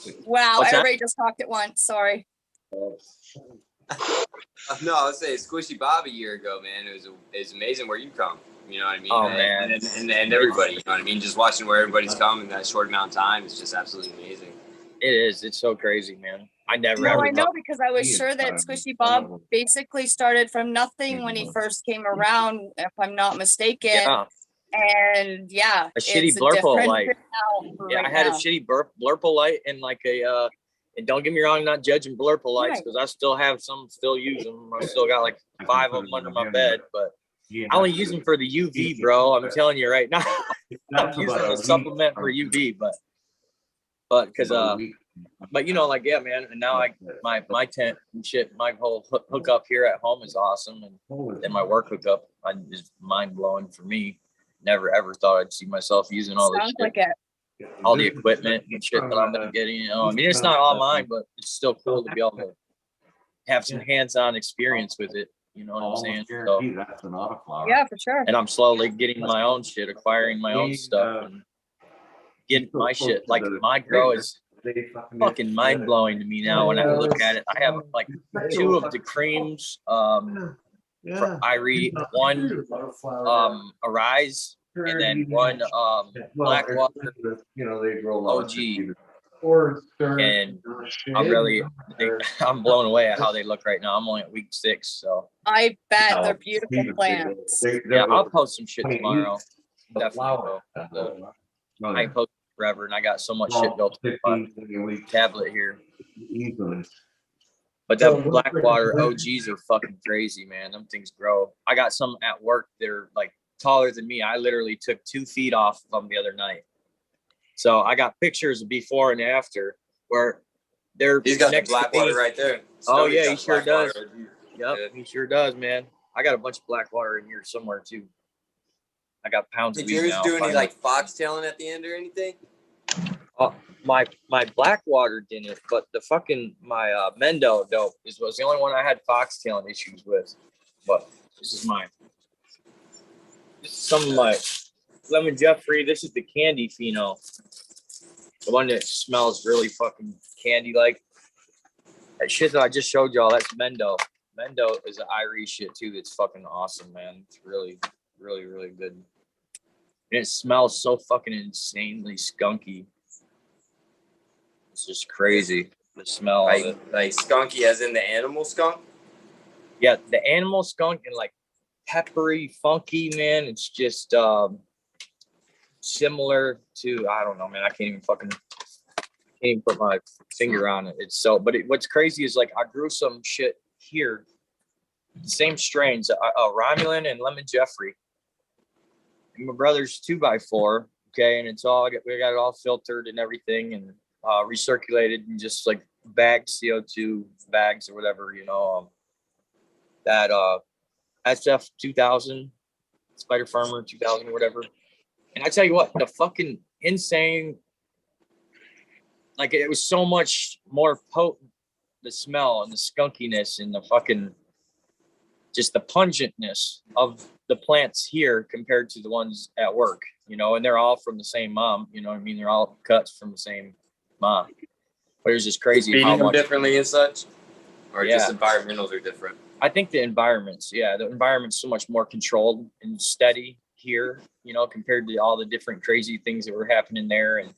it. Wow, What's that? everybody just talked at once. Sorry. No, I was saying Squishy Bob a year ago, man. It was amazing where you come. You know what I mean? Oh, and, man. and everybody, you know what I mean? Just watching where everybody's come in that short amount of time is just absolutely amazing. It is. It's so crazy, man. I never No, ever I know thought. because I was He is sure that fine. Squishy Bob basically started from nothing when he Mhm. first came around, if I'm not mistaken. Yeah. And yeah, A shitty it's blurple different light. now for Yeah, right I had now. a shitty blurple light and like a and don't get me wrong, I'm not judging blurple lights Right. because I still have some, still use them. I still got like 5 of them under my bed, but Yeah, I only use them for the UV, bro. I'm telling you right now. I'm that's using about them a to supplement for UV, but because but you know, like yeah, man. And now my tent and shit, my whole hookup here at home is awesome, and my work hookup is mind blowing for me. Never ever thought I'd see myself using all this Sounds shit, like it. all the equipment and shit that I'm gonna get. You know, I mean, it's not all mine, but it's still cool to be able to have some hands-on experience with it. You know what I'm saying? So, that's an autoflower. Yeah, for sure. and I'm slowly getting my own shit, acquiring my own stuff, and getting my shit. Like my grow is fucking mind blowing to me now when I look at it. I have like 2 of the creams, for Irie, 1 Arise, and then 1 Blackwater You know, they grow OG. And I'm blown away at how they look right now. I'm only at week 6, so I bet they're beautiful plants. yeah, I'll post some shit tomorrow. Definitely will. I ain't posted forever, and I got so much shit built up on my tablet here. But the Blackwater OGs are fucking crazy, man. Them things grow. I got some at work that are like taller than me. I literally took 2 feet off of them the other night. So I got pictures of before and after where they're He's got the next to Blackwater me. right there. Oh Stoney's yeah, got he sure Blackwater. does. Yep, he sure does, man. I got a bunch of Blackwater in here somewhere too. I got pounds of Did these yours now. do any finally. like foxtailing at the end or anything? My Blackwater didn't, but the fucking my Mendo dope was the only one I had foxtailing issues with. But this is mine. This is some of my Lemon Jeffrey. This is the candy Fino. The one that smells really fucking candy like. That shit that I just showed y'all, that's Mendo. Mendo is an Irish shit too. That's fucking awesome, man. It's really, really, really good. And it smells so fucking insanely skunky. It's just crazy. The smell of it. Like skunky as in the animal skunk? Yeah, the animal skunk and like peppery, funky, man. It's just similar to, I don't know, man. I can't even put my finger on it. It's so, but what's crazy is like I grew some shit here, the same strains, Romulan and Lemon Jeffrey. And my brother's 2x4, okay, and it's all we got it all filtered and everything, and recirculated and just like bagged CO2 bags or whatever, you know. That SF 2000, Spider Farmer 2000 or whatever. And I tell you what, the fucking insane, like it was so much more potent, the smell and the skunkiness and the fucking, just the pungentness of the plants here compared to the ones at work, you know, and they're all from the same mom, you know what I mean? They're all cuts from the same mom. But it was just crazy Feeding how them much differently and such, or just Yeah. environmentals are different. I think the environment's so much more controlled and steady here, you know, compared to all the different crazy things that were happening there, and,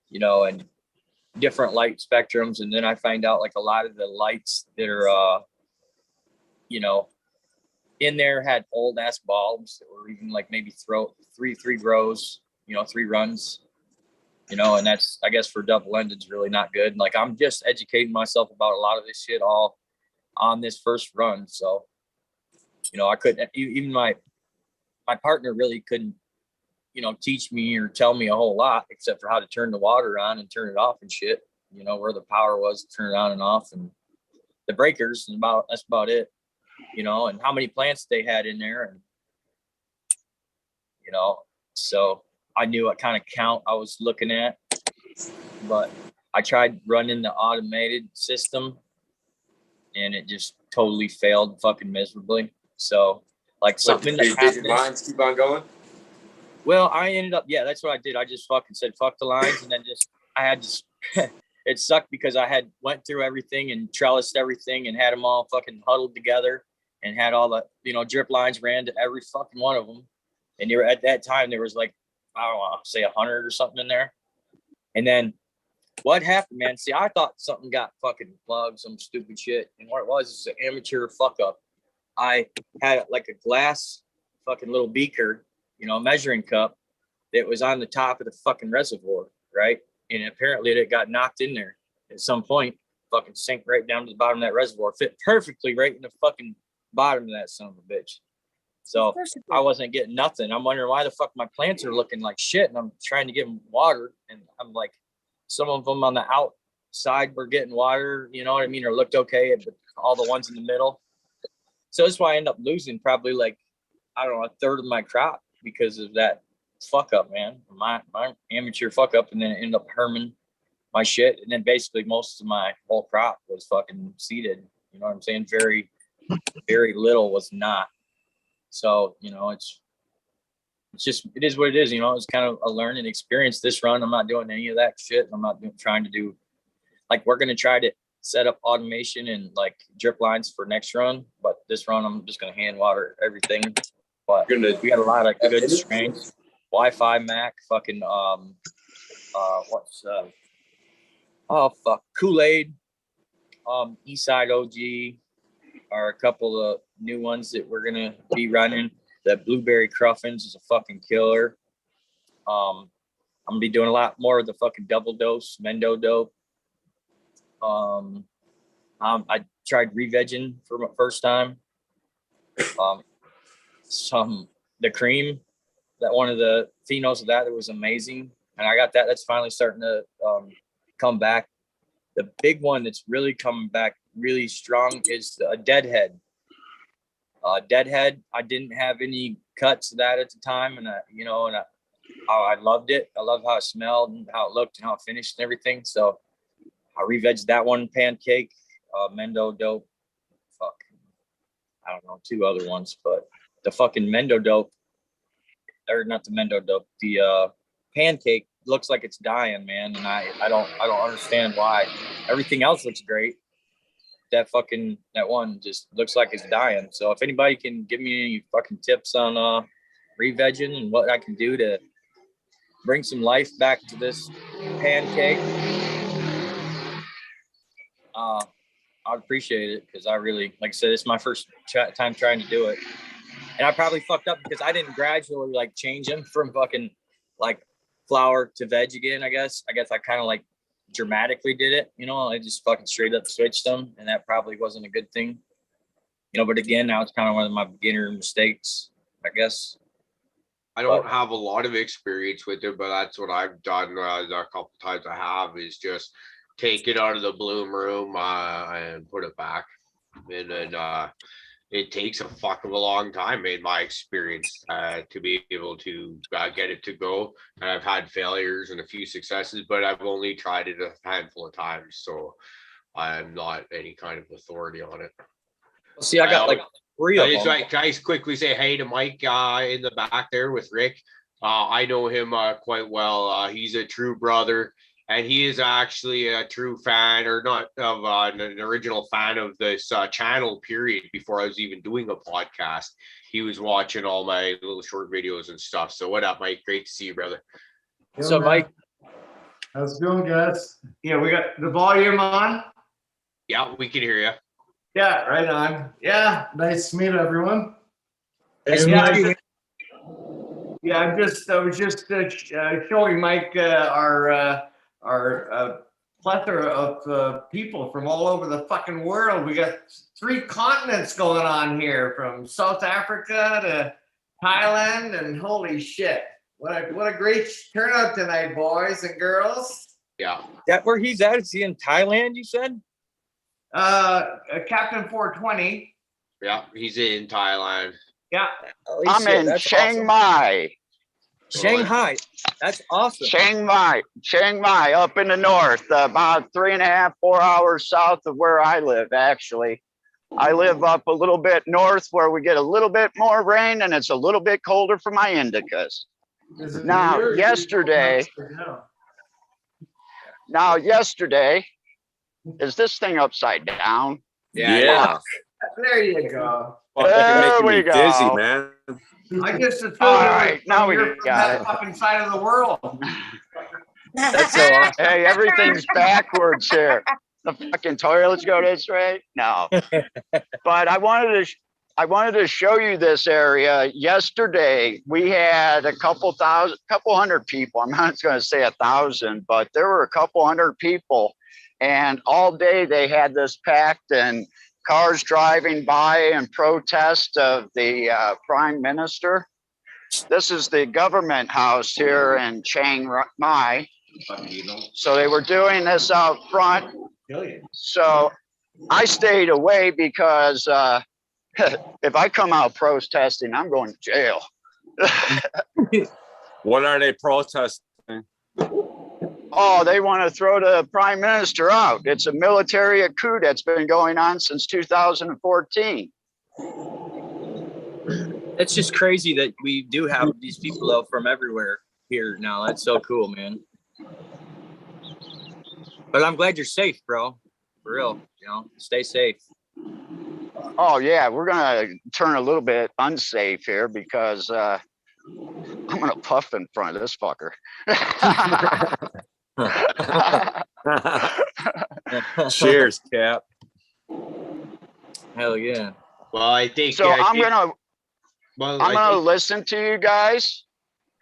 you know, and different light spectrums. And then I find out like a lot of the lights that are, you know, in there had old ass bulbs that were even like maybe three grows, you know, 3 runs, you know, and that's, I guess for double ended's really not good. Like I'm just educating myself about a lot of this shit all on this first run. So, you know, I couldn't, even my partner really couldn't, you know, teach me or tell me a whole lot except for how to turn the water on and turn it off and shit, you know, where the power was to turn it on and off, and the breakers, and that's about it, you know, and how many plants they had in there. And, you know, so I knew what kind of count I was looking at, but I tried running the automated system and it just totally failed fucking miserably. So like something that Did your happened, lines keep on going? well, I ended up, yeah, that's what I did. I just fucking said, fuck the lines. And then I had to, it sucked because I had went through everything and trellised everything and had them all fucking huddled together and had all the, you know, drip lines ran to every fucking one of them. And at that time, there was like, I don't want to say 100 or something in there. And then what happened, man? See, I thought something got fucking plugged, some stupid shit. And what it was is an amateur fuck up. I had like a glass fucking little beaker, you know, measuring cup that was on the top of the fucking reservoir, right? And apparently it got knocked in there at some point, fucking sank right down to the bottom of that reservoir, fit perfectly right in the fucking bottom of that son of a bitch. So I wasn't getting nothing. I'm wondering why the fuck my plants are looking like shit, and I'm trying to give them water, and I'm like, some of them on the outside were getting water, you know what I mean, or looked okay, but all the ones in the middle. So that's why I end up losing probably like, I don't know, a third of my crop because of that fuck up, man. My amateur fuck up, and then it ended up herming my shit, and then basically most of my whole crop was fucking seeded. You know what I'm saying? Very, very little was not. So, you know, it's just, it is what it is, you know. It's kind of a learning experience this run. I'm not doing any of that shit. I'm not trying to do, like, we're going to try to set up automation and like drip lines for next run, but this run I'm just going to hand water everything. But we got a lot of good strains. Wi-Fi Mac, fucking Kool-Aid, Eastside OG are a couple of new ones that we're gonna be running. That Blueberry Cruffins is a fucking killer. I'm gonna be doing a lot more of the fucking double dose Mendo dope. I tried re-vegging for my first time. The cream, that one of the Finos of that was amazing, and I got that. That's finally starting to come back. The big one that's really coming back really strong is a Deadhead. Deadhead, I didn't have any cuts of that at the time, and I loved it. I love how it smelled and how it looked and how it finished and everything. So I re-vegged that one, Pancake, Mendo dope. I don't know, 2 other ones, but the fucking Mendo dope, or not the Mendo dope, the Pancake looks like it's dying, man, and I don't understand why. Everything else looks great. That one just looks like it's dying. So if anybody can give me any fucking tips on re-vegging and what I can do to bring some life back to this Pancake, I'd appreciate it, because I really, like I said, it's my first time trying to do it. And I probably fucked up because I didn't gradually like change them from fucking like flour to veg again, I guess. I kind of like dramatically did it, I just fucking straight up switched them, and that probably wasn't a good thing. But again, now it's kind of one of my beginner mistakes, I guess. I don't have a lot of experience with it, but that's what I've done a couple times. I have is just take it out of the bloom room and put it back, and then it takes a fuck of a long time in my experience to be able to get it to go. And I've had failures and a few successes, but I've only tried it a handful of times, so I'm not any kind of authority on it. See, I got like 3 of them. Can I quickly say hey to Mike in the back there with Rick? I know him quite well. He's a true brother, and he is actually a true fan, or not of an original fan of this channel, period. Before I was even doing a podcast, he was watching all my little short videos and stuff. So what up, Mike? Great to see you, brother. So, Mike, how's it going, guys? Yeah, we got the volume on. Yeah, we can hear you. Yeah, right on. Yeah. Nice to meet everyone. nice to Yeah, meet you. Yeah, I was just showing Mike our plethora of people from all over the fucking world. We got 3 continents going on here, from South Africa to Thailand, and holy shit, what a great turnout tonight, boys and girls. Yeah. That where he's at? Is he in Thailand, you said? Captain 420. Yeah, he's in Thailand. Yeah. Holy I'm shit, in that's Chiang awesome. Mai. Shanghai. That's awesome. Chiang Mai, up in the north, about 3.5, 4 hours south of where I live, actually. I live up a little bit north where we get a little bit more rain, and it's a little bit colder for my indicas. Now, yesterday, is this thing upside down? Yeah. There you go. There we Making me dizzy, go. man. I just assumed All you were right, now we from got that it. fucking side of the world. That's so awesome. Hey, everything's backwards here. The fucking toilets go this way? No. But I wanted to show you this area. Yesterday, we had a couple hundred people. I'm not going to say 1,000, but there were a couple hundred people. And all day they had this packed, and cars driving by in protest of the prime minister. This is the government house here in Chiang Mai. So they were doing this out front. So I stayed away because if I come out protesting, I'm going to jail. What are they protesting? Oh, they want to throw the prime minister out. It's a military coup that's been going on since 2014. It's just crazy that we do have these people though from everywhere here now. That's so cool, man. But I'm glad you're safe, bro. For real, stay safe. Oh yeah, we're gonna turn a little bit unsafe here because I'm gonna puff in front of this fucker. Cheers, Cap. Hell yeah. Well, I think So I'm I gonna think- listen to you guys,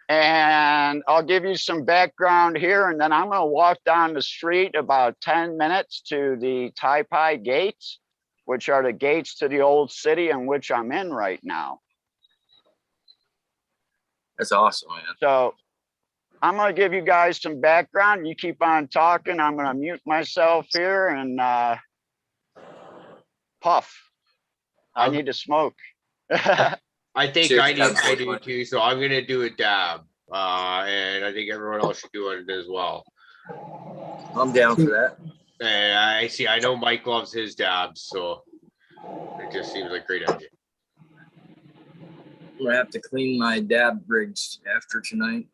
and I'll give you some background here, and then I'm gonna walk down the street about 10 minutes to the Tai Pai gates, which are the gates to the old city in which I'm in right now. That's awesome, man. So I'm gonna give you guys some background. You keep on talking. I'm gonna mute myself here and puff. I need to smoke. I think Cheers, I Cap. do too, so I'm gonna do a dab. And I think everyone else should do it as well. I'm down for that. And I know Mike loves his dabs, so it just seems like a great idea. I'm gonna have to clean my dab rigs after tonight.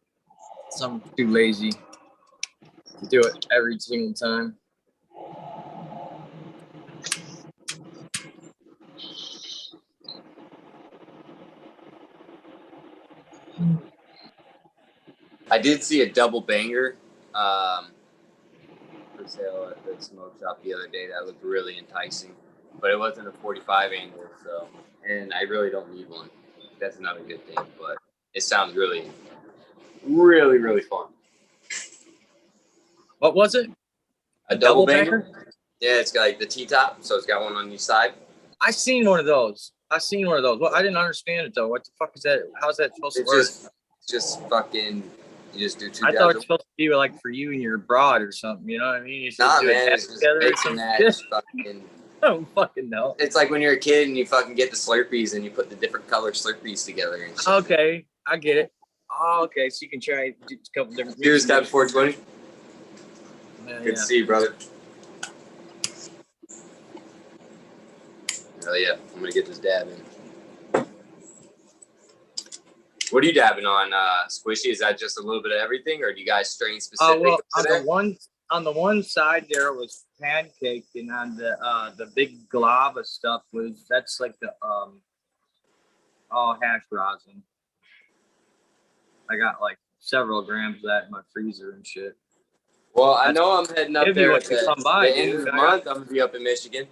So I'm too lazy to do it every single time. I did see a double banger for sale at the smoke shop the other day that looked really enticing, but it wasn't a 45 angle, so, and I really don't need one. That's another good thing, but it sounds really, really, really fun. What was it? A double banger? banger? Yeah, it's got like the T-top, so it's got one on each side. I seen one of those. Well, I didn't understand it though. What the fuck is that? How's that supposed to work? It's just fucking, you just do two I dabs. thought it's supposed to be like for you and your broad or something. You know what I mean? You Nah, do a man, dab it's just together or mix some and match. shit. Fucking, I don't fucking know. it's like when you're a kid and you fucking get the Slurpees and you put the different color Slurpees together and shit. Okay, I get it. Oh, okay, so you can try a couple different. Cheers, Tab 420. Yeah, Good to see you, brother. Oh yeah, I'm gonna get this dab in. What are you dabbing on, Squishy? Is that just a little bit of everything, or do you guys strain specific? Well, on the one side there was pancake, and on the big glava stuff that's like the hash rosin. I got like several grams of that in my freezer and shit. Well, I know I'm heading up there at the end of the month. I'm gonna be up in Michigan.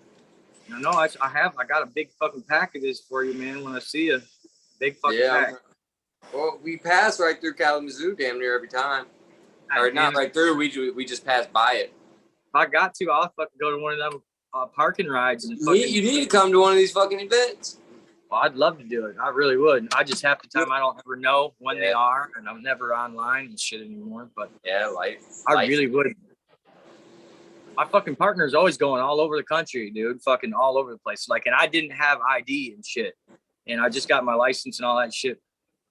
No, I got a big fucking pack of this for you, man. When I see you, big fucking pack. Well, we pass right through Kalamazoo damn near every time. Or not right through. We just pass by it. If I got to, I'll fucking go to one of them parking rides and You need to come to one of these fucking events. Well, I'd love to do it. I really would. I just half the time I don't ever know when they are, and I'm never online and shit anymore. But yeah, I really would. My fucking partner's always going all over the country, dude. Fucking all over the place. Like, and I didn't have ID and shit, and I just got my license and all that shit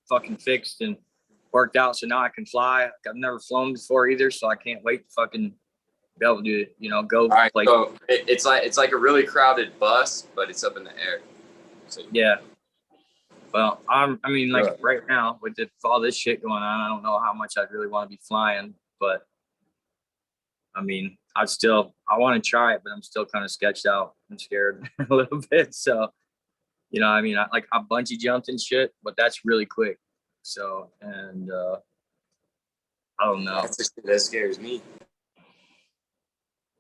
fucking fixed and worked out. So now I can fly. I've never flown before either, so I can't wait to fucking be able to, go. All right, so it's like a really crowded bus, but it's up in the air. So yeah. Well, right now with all this shit going on, I don't know how much I'd really want to be flying, but I mean, I want to try it, but I'm still kind of sketched out and scared a little bit. So, I bungee jumped and shit, but that's really quick. So, and I don't know. That scares me.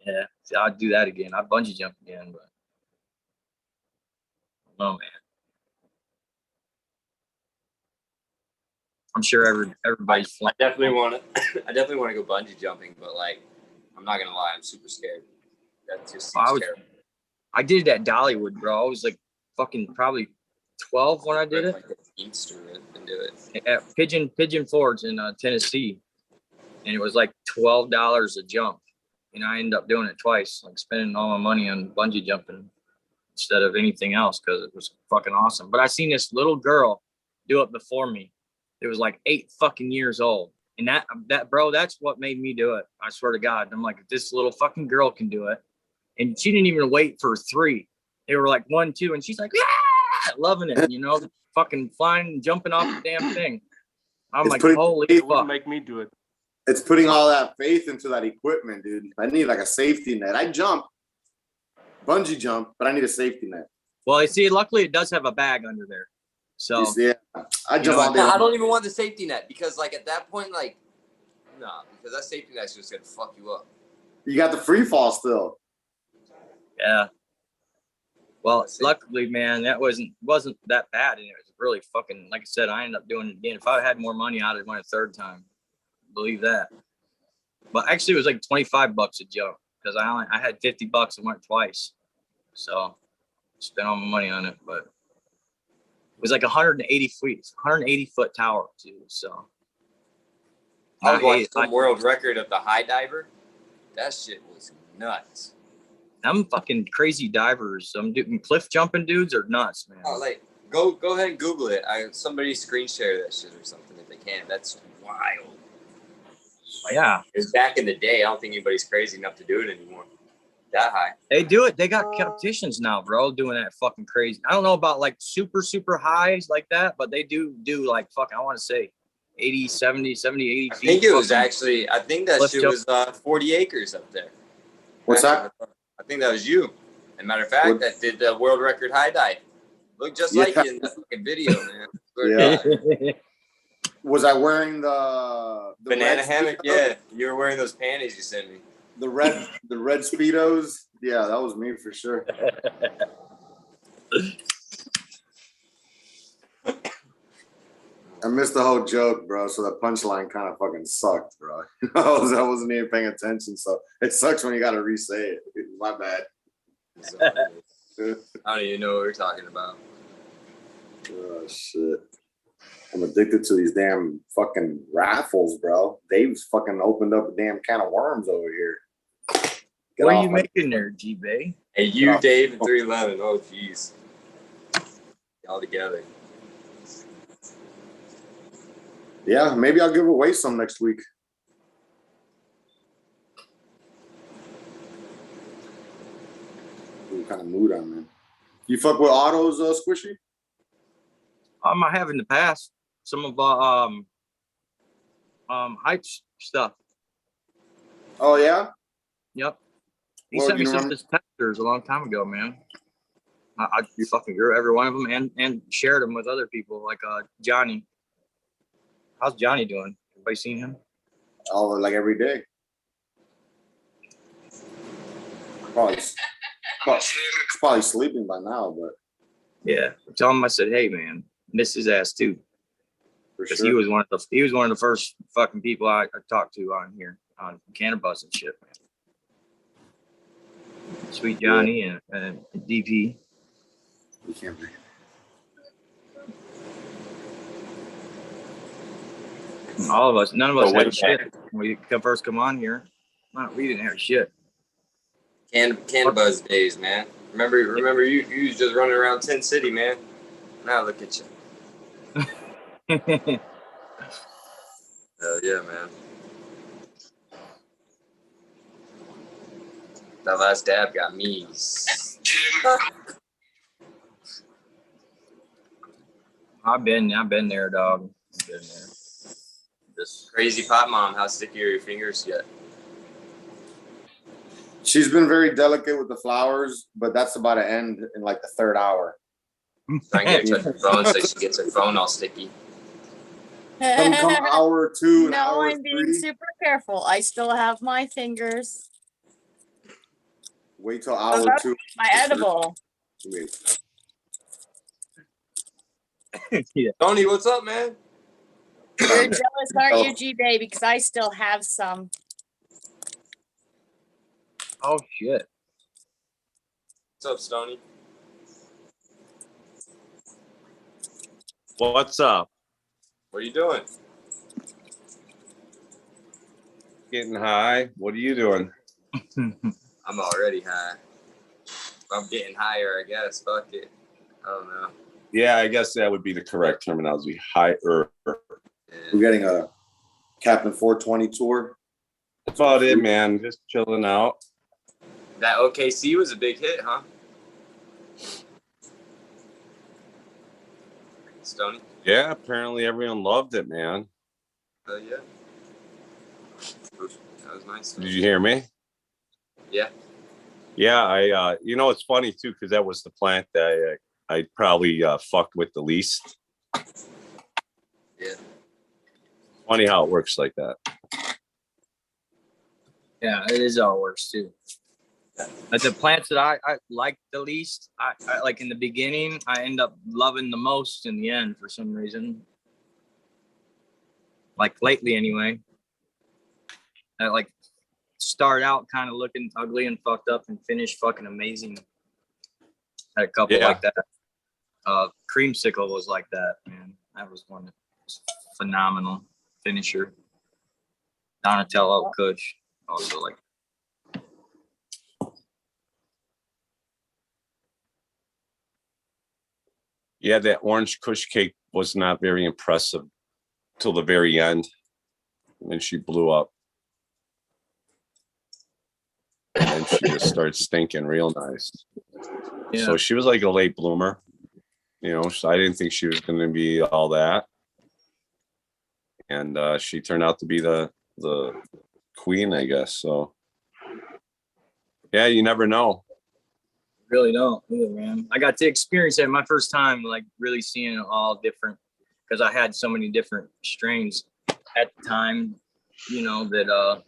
Yeah, see, I'd do that again. I'd bungee jump again, but oh man. I'm sure everybody's flying. I definitely want to go bungee jumping, but I'm not gonna lie, I'm super scared. That just seems terrible. I did it at Dollywood, bro. I was like fucking probably 12 when I did it. And do it at Pigeon Forge in Tennessee, and it was like $12 a jump. I ended up doing it twice, like spending all my money on bungee jumping instead of anything else because it was fucking awesome. But I seen this little girl do it before me. It was like 8 fucking years old. And that bro, that's what made me do it. I swear to God. I'm like, if this little fucking girl can do it. And she didn't even wait for 3. They were like 1, 2, and she's like, yeah, loving it, fucking flying and jumping off the damn thing. I'm like, holy fuck. Make me do it. It's putting all that faith into that equipment, dude. I need like a safety net. I bungee jump, but I need a safety net. Well, see, luckily it does have a bag under there. So yeah, I jump all day. I don't even want the safety net because at that point, because that safety net's just gonna fuck you up. You got the free fall still. Yeah. Well, luckily, man, that wasn't that bad, and it was really fucking. Like I said, I ended up doing it again. If I had more money, I'd have went a third time. Believe that. But actually, it was like $25 a jump because I had $50 and went twice, so spent all my money on it. But it was like 180 foot tower too. So I was watching some world record of the high diver. That shit was nuts. Them fucking crazy divers. I'm doing cliff jumping dudes are nuts, man. Oh, go ahead and Google it. Somebody screen share that shit or something if they can. That's wild. Yeah. Because back in the day, I don't think anybody's crazy enough to do it anymore. That high. They do it. They got competitions now, bro, doing that fucking crazy. I don't know about like super, super highs like that, but they do like fucking, I want to say 80, 70, 80 feet. I think it was actually, I think that shit was 40 acres up there. What's that? I think that was you. As a matter of fact, that did the world record high dive. Looked just like you in the fucking video, man. Yeah. Was I wearing the banana hammock? Yeah, you were wearing those panties you sent me. The red Speedos? Yeah, that was me for sure. Oh I missed the whole joke, bro. So the punchline kind of fucking sucked, bro. I wasn't even paying attention. So it sucks when you got to re-say it. My bad. I don't even know what we're talking about. Oh, shit. I'm addicted to these damn fucking raffles, bro. Dave's fucking opened up a damn can of worms over here. Get What are off you my- making there, G-Bay? Hey, you, Dave, and 311. Oh, jeez. All together. Yeah, maybe I'll give away some next week. What kind of mood I'm in. You fuck with autos, Squishy? I have in the past some of Heights stuff. Oh yeah. Yep. He Well, sent me you some of remember- his testers a long time ago, man. I fucking grew every one of them and shared them with other people like Johnny. How's Johnny doing? Everybody seen him? Oh, like every day. Probably sleeping by now, but Yeah. Tell him I said, hey man, miss his ass too. for Because sure. he was one of the first fucking people I talked to on here on Cannabis and shit, man. Sweet Johnny and DP. You can't be. All of us, none of us So wait a had shit when we first come on here. No, we didn't have shit. Cannabis days, man. Remember you was just running around Tin City, man. Now look at you. Hell yeah, man. That last dab got me. I've been there, dog. I've been there. Just Crazy pot mom, how sticky are your fingers yet? She's been very delicate with the flowers, but that's about to end in like the third hour. Try and get her touch her phone so she gets her phone all sticky. Come hour two and No, hour I'm being three. super careful. I still have my fingers. Wait till I'm hour about to two. eat my edible. Wait. Tony, what's up, man? You're jealous, aren't Oh. you, G-Bay? Because I still have some. oh shit. What's up, Stoney? What's up? What are you doing? Getting high. What are you doing? I'm already high. I'm getting higher, I guess. Fuck it. I don't know. Yeah, I guess that would be the correct terminology. Higher. We're getting a Captain 420 tour. That's about it, man. Just chilling out. That OKC was a big hit, huh? Stoney? Yeah, apparently everyone loved it, man. Yeah. That was nice. Did you hear me? Yeah. Yeah, it's funny too, because that was the plant that I probably fucked with the least. Yeah. Funny how it works like that. Yeah, it is how it works too. Like the plants that I like the least, I like in the beginning, I end up loving the most in the end for some reason. Like lately anyway. I like start out kind of looking ugly and fucked up and finish fucking amazing. Had a couple Yeah. like that. Creamsicle was like that, man. That was one that was phenomenal finisher. Donatello Kush also like. Yeah, that orange kush cake was not very impressive till the very end. And then she blew up. And then she just started stinking real nice. Yeah. So she was like a late bloomer. So I didn't think she was going to be all that. And she turned out to be the queen, I guess. So, yeah, you never know. Really don't either, man. I got to experience it my first time, like really seeing it all different because I had so many different strains at the time, that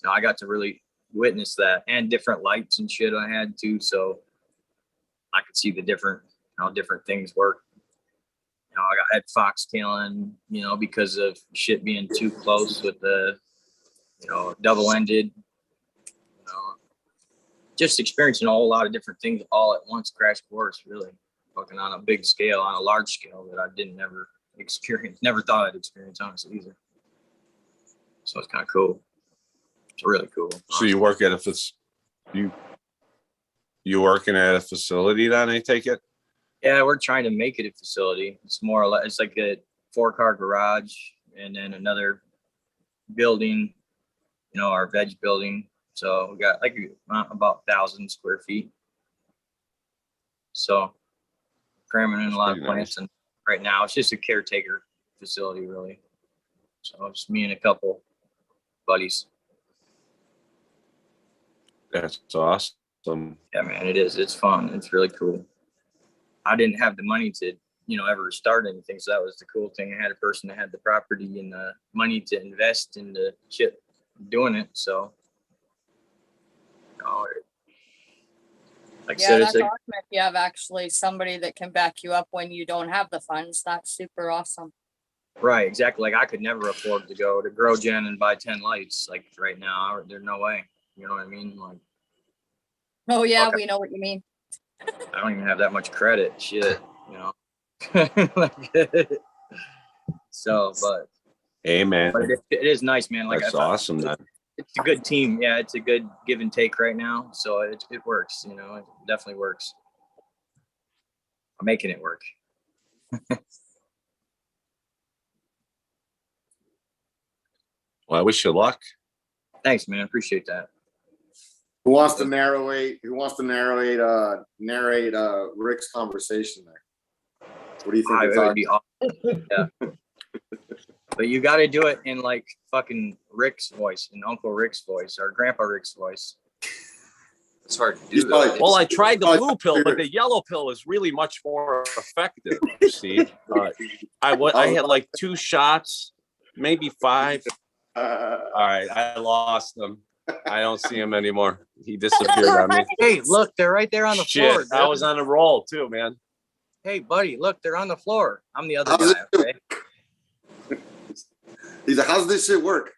I got to really witness that and different lights and shit I had too. So I could see how different things work. I had foxtailing, because of shit being too close with the, double-ended, just experiencing a whole lot of different things all at once, crash course, really. Fucking on a big scale, on a large scale that I never thought I'd experience, honestly, either. So it's kind of cool. It's really cool. So you work at you working at a facility then, I take it? Yeah, we're trying to make it a facility. It's more or less, it's like a 4-car garage and then another building, our veg building. So we got like about 1,000 square feet. So cramming in a lot of plants, and right now it's just a caretaker facility, really. So it's me and a couple buddies. That's awesome. Yeah, man, it is. It's fun. It's really cool. I didn't have the money to, ever start anything. So that was the cool thing. I had a person that had the property and the money to invest in the shit doing it. So, like I Yeah, said, that's awesome if you have actually somebody that can back you up when you don't have the funds. That's super awesome. right, exactly. Like I could never afford to go to GrowGen and buy 10 lights. Like right now, there's no way. You know what I mean? Like, Oh yeah, we know what you mean. I don't even have that much credit. Shit, So, but hey, man, but it is nice, man. Like that's awesome. That it's a good team. Yeah, it's a good give and take right now. So it works. It definitely works. I'm making it work. Well, I wish you luck. Thanks, man. Appreciate that. Who wants to narrate Rick's conversation there? What do you think? It would be awesome. Yeah. But you got to do it in like fucking Rick's voice, in Uncle Rick's voice, or Grandpa Rick's voice. It's hard to do that. Well, I tried the blue pill, but the yellow pill is really much more effective. Steve, I had like 2 shots, maybe 5. All right, I lost him. I don't see him anymore. He disappeared on me. Hey, look, they're right there on the floor. I was on a roll too, man. Hey, buddy, look, they're on the floor. I'm the other guy. Okay. He's like, how's this shit work?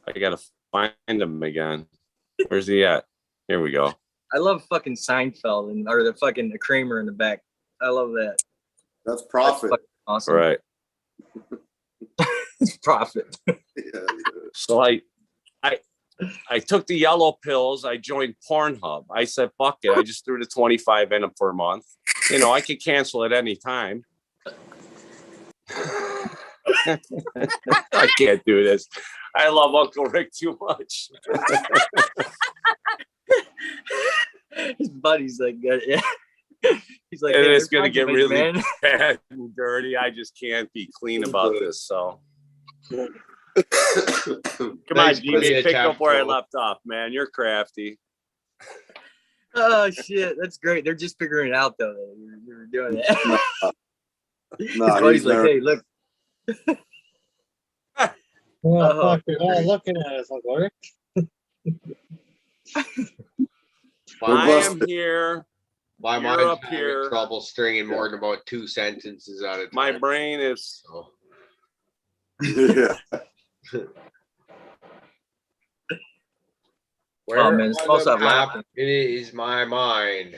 I gotta find him again. Where's he at? Here we go. I love fucking Seinfeld or the fucking Kramer in the back. I love that. That's Profit. That's awesome. Right. Profit. So I took the yellow pills. I joined Pornhub. I said, fuck it. I just threw the 25 in them for a month. I could cancel at any time. I can't do this. I love Uncle Rick too much. His buddy's like, yeah. He's like, And hey, it's going to get really man. bad and dirty. I just can't be clean about this. So come on, GB, pick up where I left off, man. You're crafty. Oh shit, that's great. They're just figuring it out though. You're doing it. His buddy's like, hey, look. Fucking all looking at us like, what? My, I am here. my You're mind's up having here. trouble stringing more than about 2 sentences at a time. My brain is. So, Yeah. where man, it's supposed to have laughing. is my mind?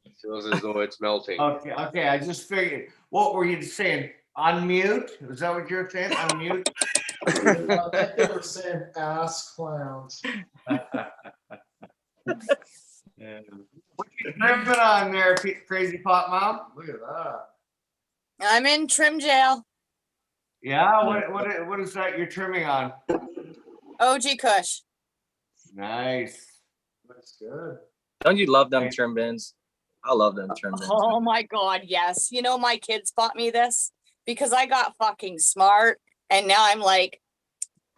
It feels as though it's melting. Okay. I just figured. What were you saying? Unmute? Is that what you're saying? Unmute? They were saying ass clowns. Yeah. What you tripping on there, crazy pot mom? Look at that. I'm in trim jail. Yeah. What is that you're trimming on? OG Kush. Nice. Looks good. Don't you love them trim bins? I love them trim bins. Oh my God, yes. My kids bought me this because I got fucking smart. And now I'm like,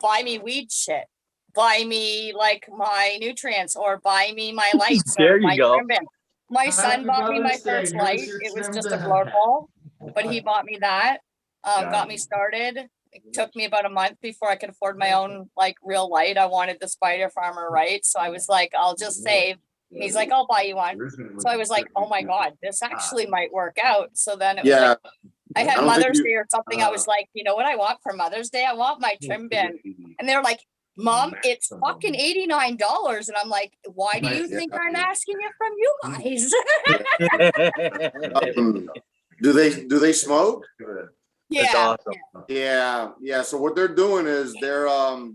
buy me weed shit. Buy me like my nutrients or buy me my lights. There or you my go. trim bin. My son Happy bought me my Mother's Day. first Here's light. your It was trim just a bin. glow ball, but he bought me that. Yeah. Got me started. It took me about a month before I could afford my own like real light. I wanted the Spider Farmer, right? So I was like, I'll just save And he's like, I'll buy you one. So I was like, oh my God, this actually might work out. So then it was Yeah. like, I had I don't think Mother's you- Day or something. I was like, you know what I want for Mother's Day? I want my trim bin. And they're like, Mom, it's fucking $89. And I'm like, why do you think I'm asking it from you guys? Do they smoke? Yeah. Yeah. So what they're doing is they're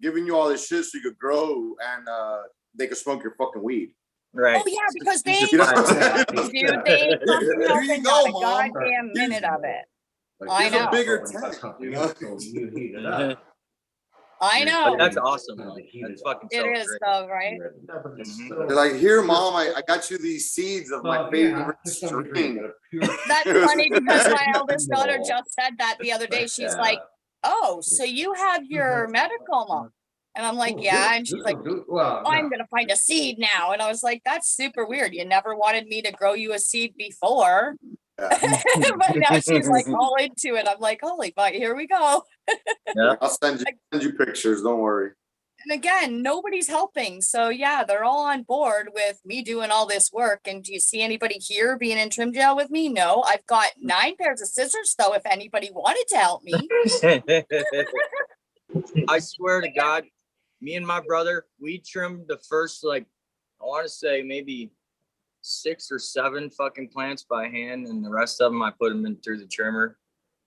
giving you all this shit so you could grow and they could smoke your fucking weed. Right. Oh yeah, because they, You know? dude, they fucking Here you opened go, not a Mom. goddamn minute of it. I Here's a know. bigger tank. You know? I But know. that's awesome. Man. That's fucking so It is great. though, right? They're like, here, Mom, I got you these seeds of my favorite string. That's funny because my eldest daughter just said that the other day. She's like, oh, so you have your medical, Mom? And I'm like, yeah. And she's like, oh, I'm going to find a seed now. And I was like, that's super weird. You never wanted me to grow you a seed before. But now she's like all into it. I'm like, holy fuck, here we go. Yeah. I'll send you pictures. Don't worry. And again, nobody's helping. So yeah, they're all on board with me doing all this work. And do you see anybody here being in trim jail with me? No, I've got 9 pairs of scissors though, if anybody wanted to help me. I swear to God, me and my brother, we trimmed the first, like, I want to say maybe 6 or 7 fucking plants by hand, and the rest of them I put them in through the trimmer.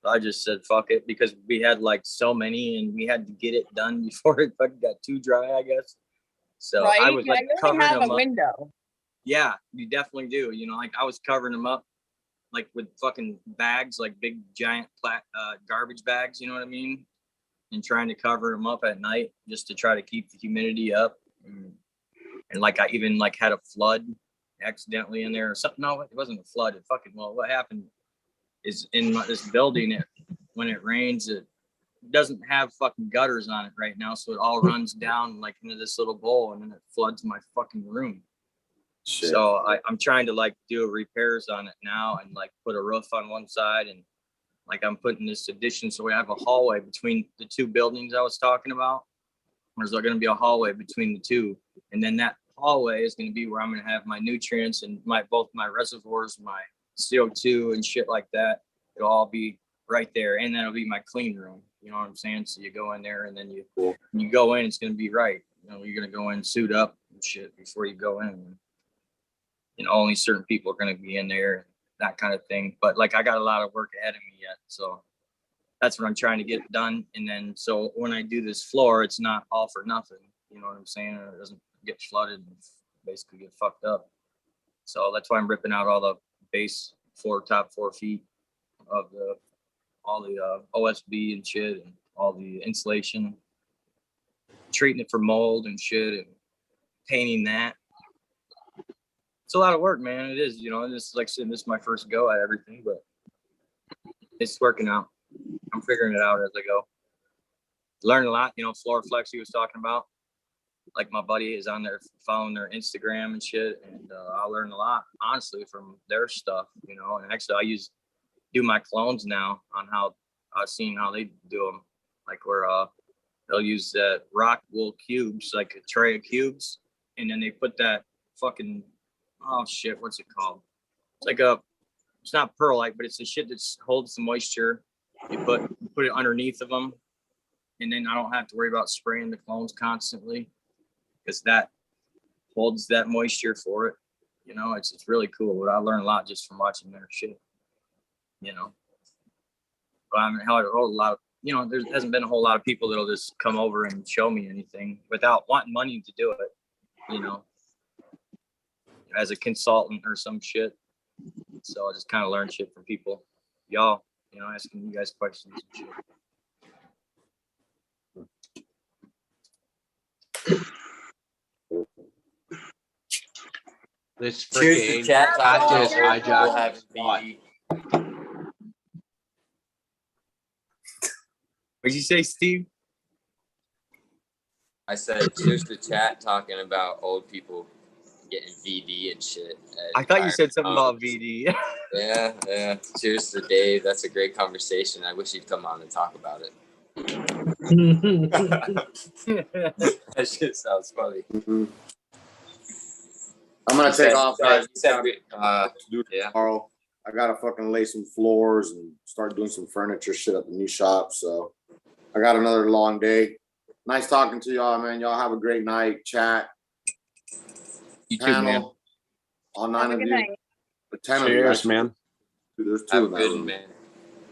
I just said fuck it because we had like so many and we had to get it done before it fucking got too dry, I guess. So Right? I was like you covering have them a up. window. Yeah, you definitely do. You know, like I was covering them up like with fucking bags, like big giant garbage bags, you know what I mean? And trying to cover them up at night just to try to keep the humidity up. And like I even like had a flood accidentally in there or something. No, it wasn't a flood. It fucking, well, what happened is in this building, when it rains, it doesn't have fucking gutters on it right now. So it all runs down like into this little bowl and then it floods my fucking room. Shit. So I'm trying to like do repairs on it now and like put a roof on one side and like I'm putting this addition. So we have a hallway between the 2 buildings I was talking about. There's going to be a hallway between the 2. And then that hallway is going to be where I'm going to have my nutrients and both my reservoirs, my CO2 and shit like that. It'll all be right there. And that'll be my clean room. You know what I'm saying? So you go in there and then you go in, it's going to be right. You know, you're going to go in, suit up and shit before you go in. You know, only certain people are going to be in there, that kind of thing. But like, I got a lot of work ahead of me yet. So that's what I'm trying to get done. And then, so when I do this floor, it's not all for nothing. You know what I'm saying? It doesn't get flooded and basically get fucked up. So that's why I'm ripping out all the base floor, top 4 feet of all the OSB and shit and all the insulation, treating it for mold and shit and painting that. It's a lot of work, man. It is, you know, this is like saying this is my first go at everything, but it's working out. I'm figuring it out as I go. Learning a lot, you know, Floor Flex he was talking about. Like my buddy is on there following their Instagram and shit. And I learned a lot, honestly, from their stuff, you know. And actually I do my clones now on how I've seen how they do them. Like where they'll use that rock wool cubes, like a tray of cubes. And then they put that fucking, oh shit, what's it called? It's like it's not perlite, but it's the shit that holds the moisture. You put it underneath of them. And then I don't have to worry about spraying the clones constantly because that holds that moisture for it. You know, it's really cool. But I learned a lot just from watching their shit, you know. But I mean, a whole lot of, you know, there hasn't been a whole lot of people that'll just come over and show me anything without wanting money to do it, you know, as a consultant or some shit. So I just kind of learn shit from people, y'all, you know, asking you guys questions and shit. This Cheers freaking to chat. just We'll hijacked have the spot. What'd you say, Steve? I said cheers to chat talking about old people getting VD and shit. I thought you said something about VD. Yeah. Cheers to Dave. That's a great conversation. I wish he'd come on and talk about it. That shit sounds funny. I'm gonna take off, guys. Yeah. Tomorrow. I gotta fucking lay some floors and start doing some furniture shit at the new shop. So I got another long day. Nice talking to y'all, man. Y'all have a great night. Chat. You too, man. Panel. All nine Have a of good you. night. The 10 of you. Cheers, actually. man. There's two Have a of good them. one, man.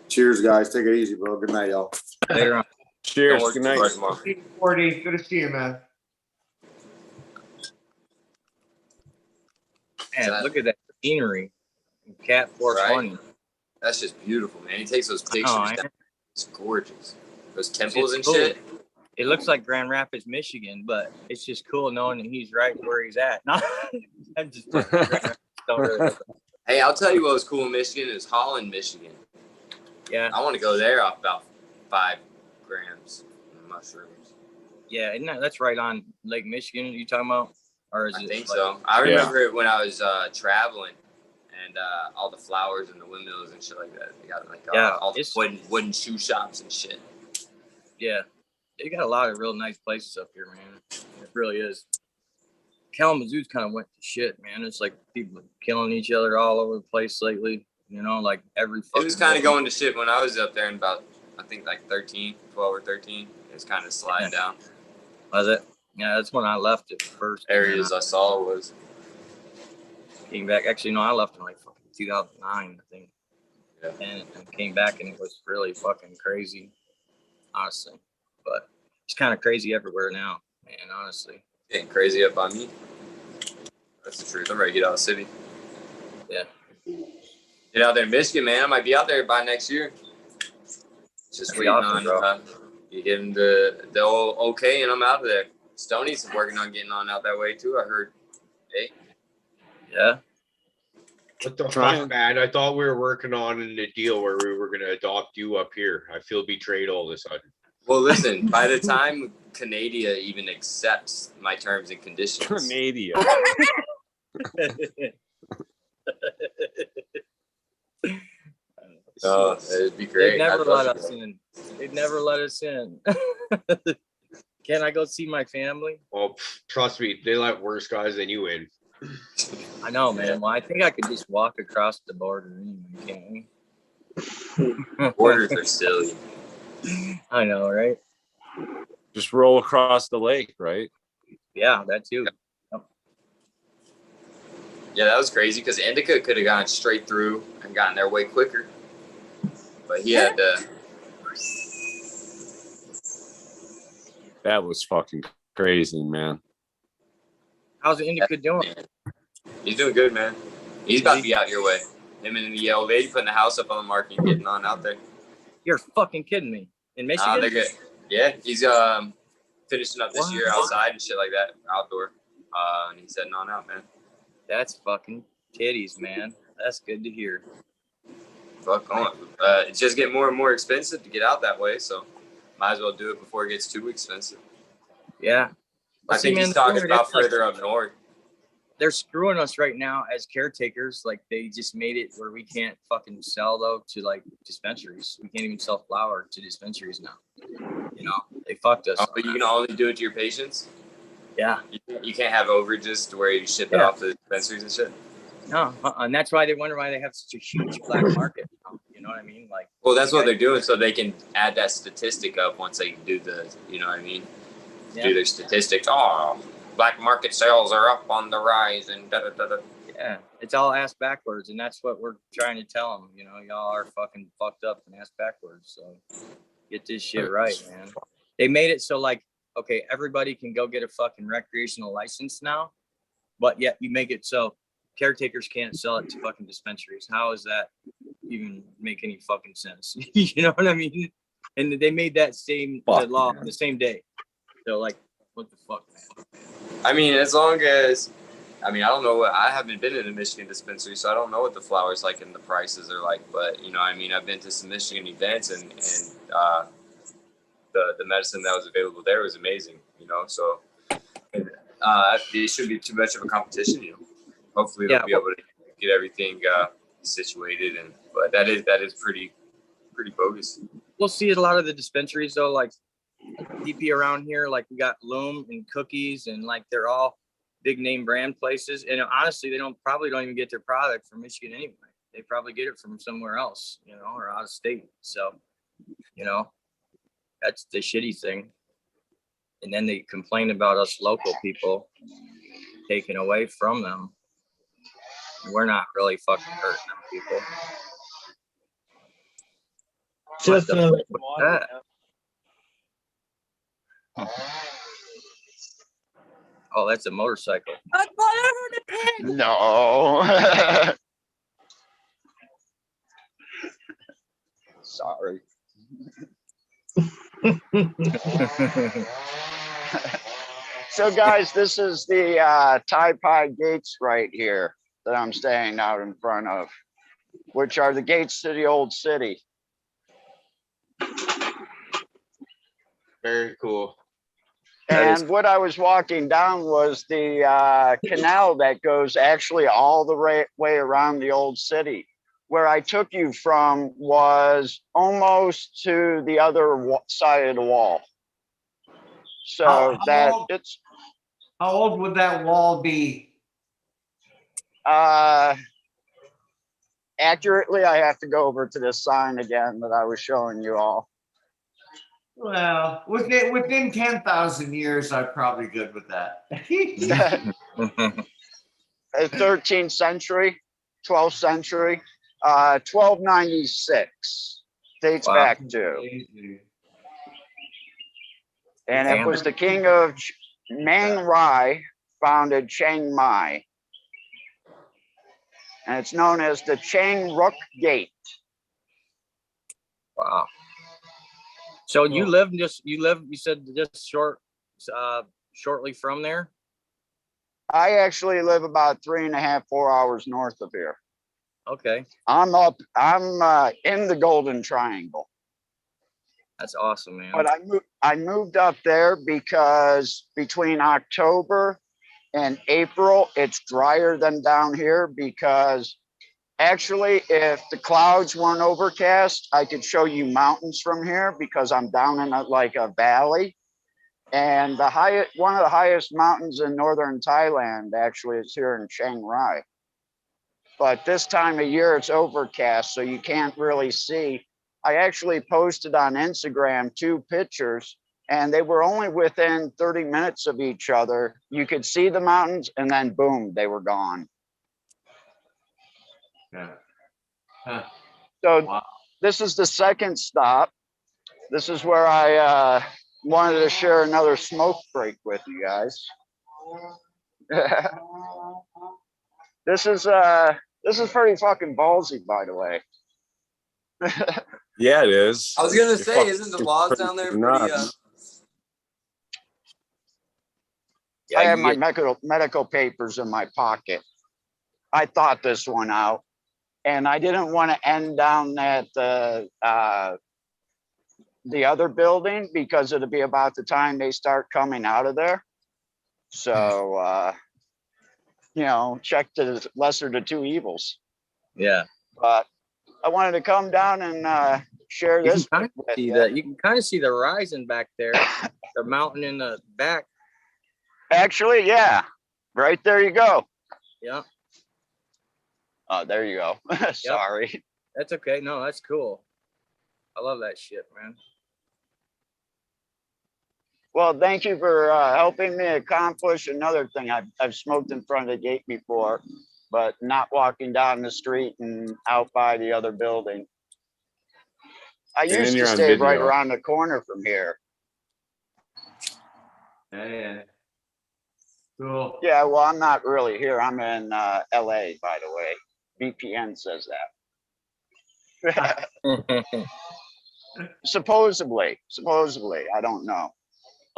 Cheers, guys. Take it easy, bro. Good night, y'all. Later on. Cheers. Don't work Good too night. hard tomorrow. 40. Good to see you, man. Man, look at that scenery. Cat 420. That's just beautiful, man. He takes those pictures I know. down. It's gorgeous. Those temples and cool. shit. It looks like Grand Rapids, Michigan, but it's just cool knowing that he's right where he's at. No, I'm just don't really. Hey, I'll tell you what was cool in Michigan is Holland, Michigan. Yeah, I want to go there off about 5 grams of mushrooms. yeah, isn't that's right on Lake Michigan? You talking about, or is I it? think like- so. I remember it when I was traveling and all the flowers and the windmills and shit like that. They got like all the wooden shoe shops and shit. Yeah, they got a lot of real nice places up here, man. It really is. Kalamazoo's kind of went to shit, man. It's like people killing each other all over the place lately. You know, like every. It was kind of going to shit when I was up there in about, I think like 12 or 13. It was kind of sliding down. Was it? Yeah, that's when I left it first. Areas I saw was. Came back. Actually, no, I left in like fucking 2009, I think. Yeah. And came back and it was really fucking crazy, honestly. But it's kind of crazy everywhere now, man, honestly. Getting crazy up on me. That's the truth. I'm ready to get out of the city. Yeah. Get out there in Michigan, man. I might be out there by next year. Just That'd be waiting awesome, bro. on you getting the old okay, and I'm out of there. Stoney's working on getting on out that way too. I heard. Hey. Yeah. What the fuck, man? I thought we were working on a deal where we were gonna adopt you up here. I feel betrayed all of a sudden. Well, listen. By the time Canada even accepts my terms and conditions, Canada. Oh, it'd be great. They'd never I'd love let to us go. in. They'd never let us in. Can I go see my family? Well, trust me, they let worse guys than you in. I know, man. Well, I think I could just walk across the border anyway, can't we? Borders are silly. I know, right? Just roll across the lake, right? Yeah, that too. Yeah, that was crazy because Indica could have gone straight through and gotten there way quicker. But he had to. That was fucking crazy, man. How's the Indica doing? He's doing good, man. He's about to be out your way. Him and the old lady putting the house up on the market and getting on out there. You're fucking kidding me. In Michigan? They're good. Yeah, he's finishing up this year outside and shit like that, outdoor. And he's heading on out, man. That's fucking titties, man. That's good to hear. Fuck on. It's just getting more and more expensive to get out that way, so might as well do it before it gets too expensive. Yeah. I think he's talking about further up north. They're screwing us right now as caretakers. Like they just made it where we can't fucking sell though to like dispensaries. We can't even sell flower to dispensaries now. You know, they fucked us. But you can only do it to your patients. Yeah. You can't have overages to where you ship it off to dispensaries and shit. No, and that's why they wonder why they have such a huge black market. You know what I mean? Like, well, that's what they're doing, so they can add that statistic up once they do the, you know what I mean? Do their statistics. Oh, black market sales are up on the rise and da da da da. Yeah, it's all ass backwards, and that's what we're trying to tell them. You know, y'all are fucking fucked up and ass backwards. So get this shit right, man. They made it so like, okay, everybody can go get a fucking recreational license now, but yet you make it so caretakers can't sell it to fucking dispensaries. How does that even make any fucking sense? You know what I mean? And they made that same law on the same day. So like, what the fuck, man? I mean, as long as, I mean, I don't know I haven't been in a Michigan dispensary, so I don't know what the flowers like and the prices are like. But you know, I mean, I've been to some Michigan events and the medicine that was available there was amazing. You know, so it shouldn't be too much of a competition. You know, hopefully they'll be able to get everything situated. But that is pretty bogus. We'll see a lot of the dispensaries though, like DP around here, like we got Loom and Cookies, and like big name brand places. And honestly, they probably don't even get their product from Michigan anyway. They probably get it from somewhere else, you know, or out of state. So, you know, that's the shitty thing. And then they complain about us local people taken away from them. We're not really fucking hurting them people. Just What the another fuck was that? Oh, that's a motorcycle. I thought I heard a pig. No. Sorry. So guys, this is the Tide Pod gates right here that I'm staying out in front of, which are the gates to the old city. Very cool. And what I was walking down was the canal that goes actually all the way around the old city. Where I took you from was almost to the other side of the wall. So it's How old would that wall be? accurately, I have to go over to this sign again that I was showing you all. Well, within 10,000 years, I'm probably good with that. 13th century, 12th century, 1296 dates back to. And it was the king of Mang Rai founded Chiang Mai. And it's known as the Chang Ruk Gate. Wow. So you said just shortly from there? I actually live about 3.5, 4 hours north of here. Okay. I'm in the Golden Triangle. That's awesome, man. But I moved up there because between October and April, it's drier than down here because actually, if the clouds weren't overcast, I could show you mountains from here because I'm down in a valley. And one of the highest mountains in northern Thailand actually is here in Chiang Rai. But this time of year, it's overcast, so you can't really see. I actually posted on Instagram 2 pictures, and they were only within 30 minutes of each other. You could see the mountains, and then boom, they were gone. Yeah. Huh. So Wow. this is the second stop. This is where I wanted to share another smoke break with you guys. This is pretty fucking ballsy, by the way. Yeah, it is. I was gonna You're say, fucking isn't the laws pretty down there pretty? nuts. I have my medical papers in my pocket. I thought this one out, and I didn't want to end down at the other building because it'll be about the time they start coming out of there. So, check the lesser of the 2 evils. Yeah. But I wanted to come down and share this. You can kind of see the horizon back there, the mountain in the back. Actually, yeah, right there you go. Yeah. Oh, there you go. Sorry. That's okay. No, that's cool. I love that shit, man. Well, thank you for helping me accomplish another thing. I've smoked in front of the gate before, but not walking down the street and out by the other building. I used to stay right around the corner from here. Yeah. Cool. Yeah, well, I'm not really here. I'm in LA, by the way. VPN says that. Supposedly, I don't know.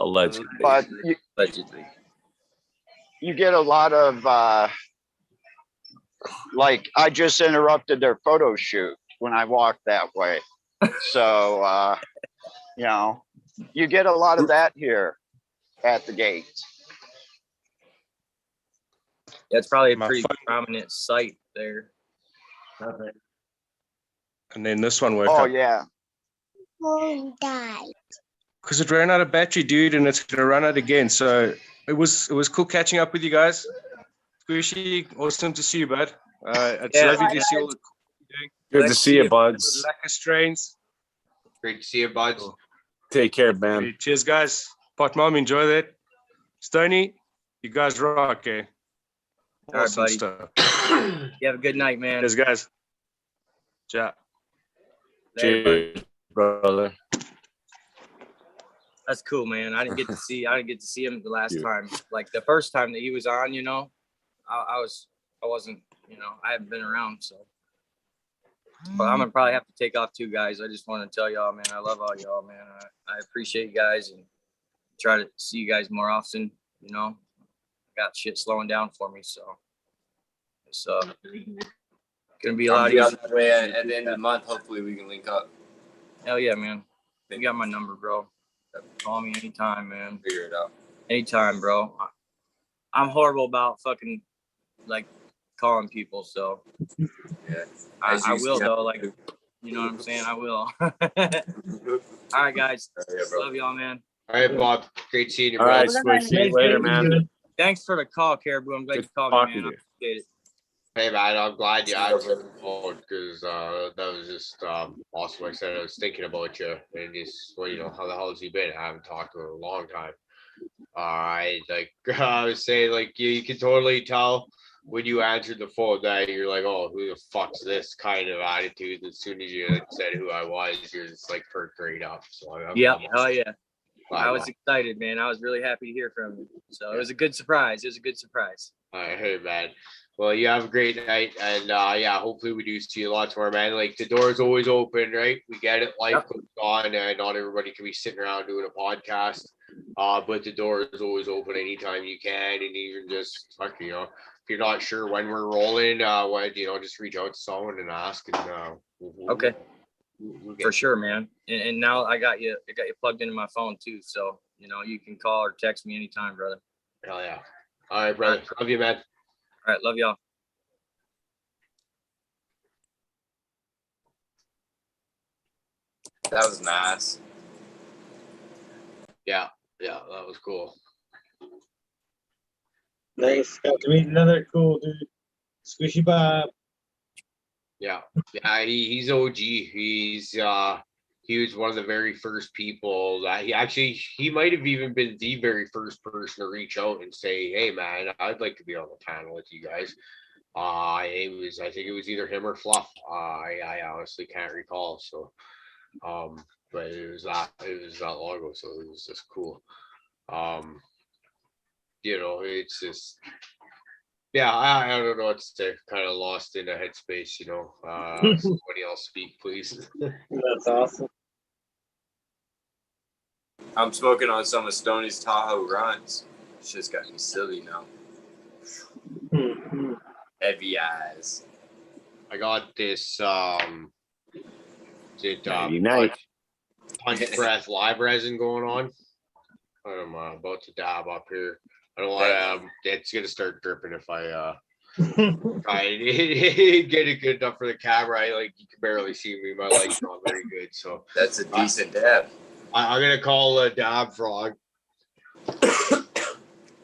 Allegedly. But allegedly. You get a lot of I just interrupted their photo shoot when I walked that way. So you get a lot of that here at the gate. That's probably a pretty prominent site there. And then this one worked. Oh yeah. Because it ran out of battery, dude, and it's gonna run out again. So It was cool catching up with you guys. Squishy, awesome to see you, bud. It's Yeah. lovely to see all the Good to see you, buds. lacquer strains. Great to see you, buds. Take care, man. Hey, cheers, guys. Pot mom, enjoy that. Stoney, you guys rock, eh? All right, Awesome buddy. stuff. You have a good night, man. Cheers, guys. Ciao. Later, bud. Cheers, brother. That's cool, man. I didn't get to see him the last Yeah. time. Like the first time that he was on, you know, I wasn't, you know, I haven't been around, so. But I'm gonna probably have to take off too, guys. I just want to tell y'all, man, I love all y'all, man. I appreciate you guys and try to see you guys more often. You know, got shit slowing down for me, so it's gonna be a lot I'll be on easier. that way at the end of the month. Hopefully we can link up. Hell yeah, man. You got my number, bro. Call me anytime, man. Figure it out. Anytime, bro. I'm horrible about fucking like calling people, so Yeah. I will though. Like, you know what I'm saying? I will. All right, guys. Yeah, bro. Love y'all, man. All right, Bob. Great seeing you, All bro. right, Squish. See you later, man. Thanks for the call, Caribou. I'm glad Good you called me, talking man. I to you. appreciate it. Hey man, I'm glad you answered the phone because that was just awesome. Like I said, I was thinking about you and just, well, you know, how the hell has he been? I haven't talked to him in a long time. Like I was saying, like you can totally tell when you answered the phone that you're like, oh, who the fuck's this kind of attitude. As soon as you said who I was, you're just like perked right up. So Yeah. Oh yeah. glad I was that- excited, man. I was really happy to hear from you. So it was a good surprise. It was a good surprise. All right, hey man. Well, you have a great night, and yeah, hopefully we do see you lots more, man. Like the door's always open, right? We get it, life goes on, and not everybody can be sitting around doing a podcast. But the door is always open anytime you can, and even just fuck, you know, if you're not sure when we're rolling, what you know, just reach out to someone and ask, and Okay. we'll For sure, man. And now I got you plugged into my phone too. So, you know, you can call or text me anytime, brother. Hell yeah. All right, brother. Love you, man. All right. Love y'all. That was nice. Yeah, that was cool. Nice. Got to meet another cool dude. Squishy Bob. Yeah, he's OG. He was one of the very first people that he might have even been the very first person to reach out and say, hey man, I'd like to be on the panel with you guys. I think it was either him or Fluff. I honestly can't recall. So but it was that long ago, so it was just cool. You know, it's just, yeah, I don't know what to say. Kind of lost in a headspace, you know. Somebody else speak, please. That's awesome. I'm smoking on some of Stoney's Tahoe runs. It's just got me silly now. Heavy eyes. I got this Night. punch breath live resin going on. I'm about to dab up here. I don't want to. It's gonna start dripping if I try and get it good enough for the camera. Like you can barely see me. My light's not very good, so That's a decent dab. I'm gonna call a dab frog, and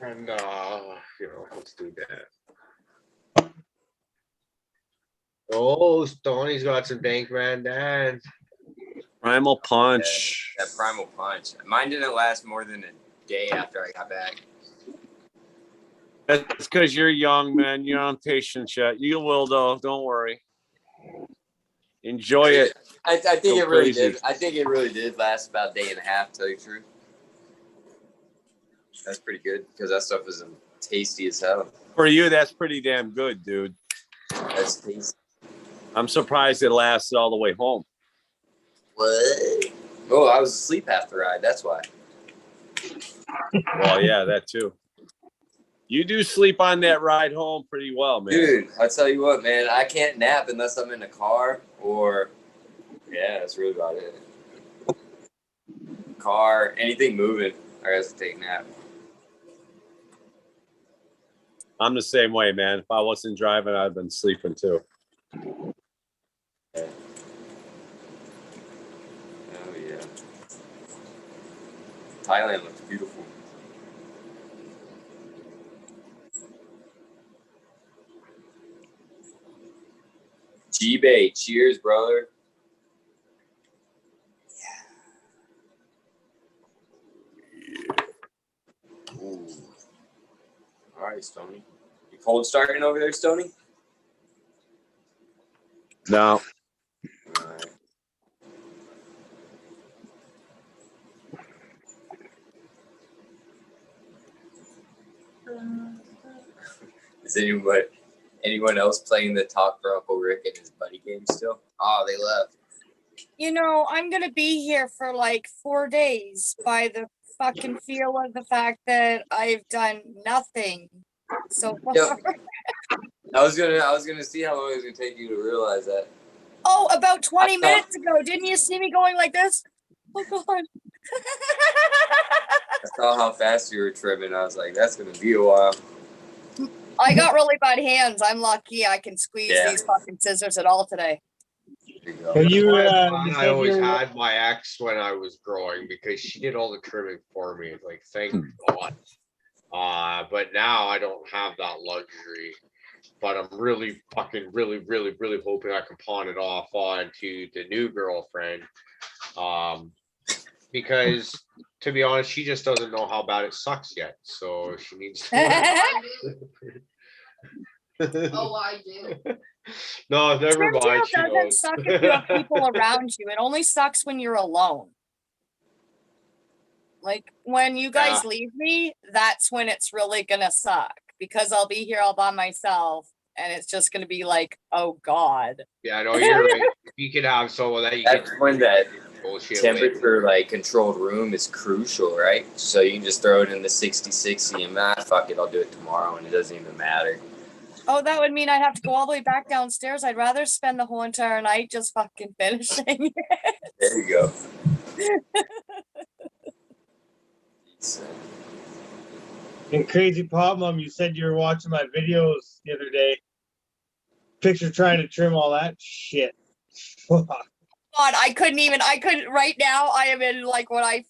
you know, let's do that. Oh, Stoney's got some Dank Man Dan. Primal Punch. That Primal Punch. Mine didn't last more than a day after I got back. That's because you're young, man. You're on patience yet. You will, though. Don't worry. Enjoy it. I think Go it really crazy. did. I think it really did last about a day and a half, to tell you the truth. That's pretty good because that stuff is tasty as hell. For you, that's pretty damn good, dude. That's tasty. I'm surprised it lasted all the way home. What? Oh, I was asleep half the ride. That's why. Well, yeah, that too. You do sleep on that ride home pretty well, man. Dude, I tell you what, man, I can't nap unless I'm in a car or, yeah, that's really about it. Car, anything moving, I have to take a nap. I'm the same way, man. If I wasn't driving, I'd been sleeping too. Yeah. Oh, yeah. Thailand looks beautiful. G-Bay, cheers, brother. Ooh. All right, Stoney. You cold starting over there, Stoney? No. All right. Is anyone else playing the Talk for Uncle Rick and his buddy game still? Oh, they left. You know, I'm gonna be here for like 4 days by the fucking feel of the fact that I've done nothing so far. Yep. I was gonna see how long it was gonna take you to realize that. Oh, about 20 minutes ago, didn't you see me going like this? Oh god. I saw how fast you were trimming. I was like, that's gonna be a while. I got really bad hands. I'm lucky I can squeeze Yeah. these fucking scissors at all today. There you go. But you, I said always you were- had my ex when I was growing because she did all the trimming for me. Like, thank God. But now I don't have that luxury. But I'm really fucking really hoping I can pawn it off onto the new girlfriend. Because to be honest, she just doesn't know how bad it sucks yet. So she needs to Oh, I do. No, never Turns mind. out She doesn't knows. suck if you have people around you. It only sucks when you're alone. Like when you guys Yeah. leave me, that's when it's really gonna suck because I'll be here all by myself and it's just gonna be like, oh god. Yeah, no, you're right. You could have someone that you That's can when that bullshit with. temperature like controlled room is crucial, right? So you can just throw it in the 60-60 and fuck it, I'll do it tomorrow and it doesn't even matter. Oh, that would mean I'd have to go all the way back downstairs. I'd rather spend the whole entire night just fucking finishing it. There you go. And Crazy Pop Mom, you said you were watching my videos the other day. Picture trying to trim all that shit. Fuck. God, I couldn't right now. I am in like what I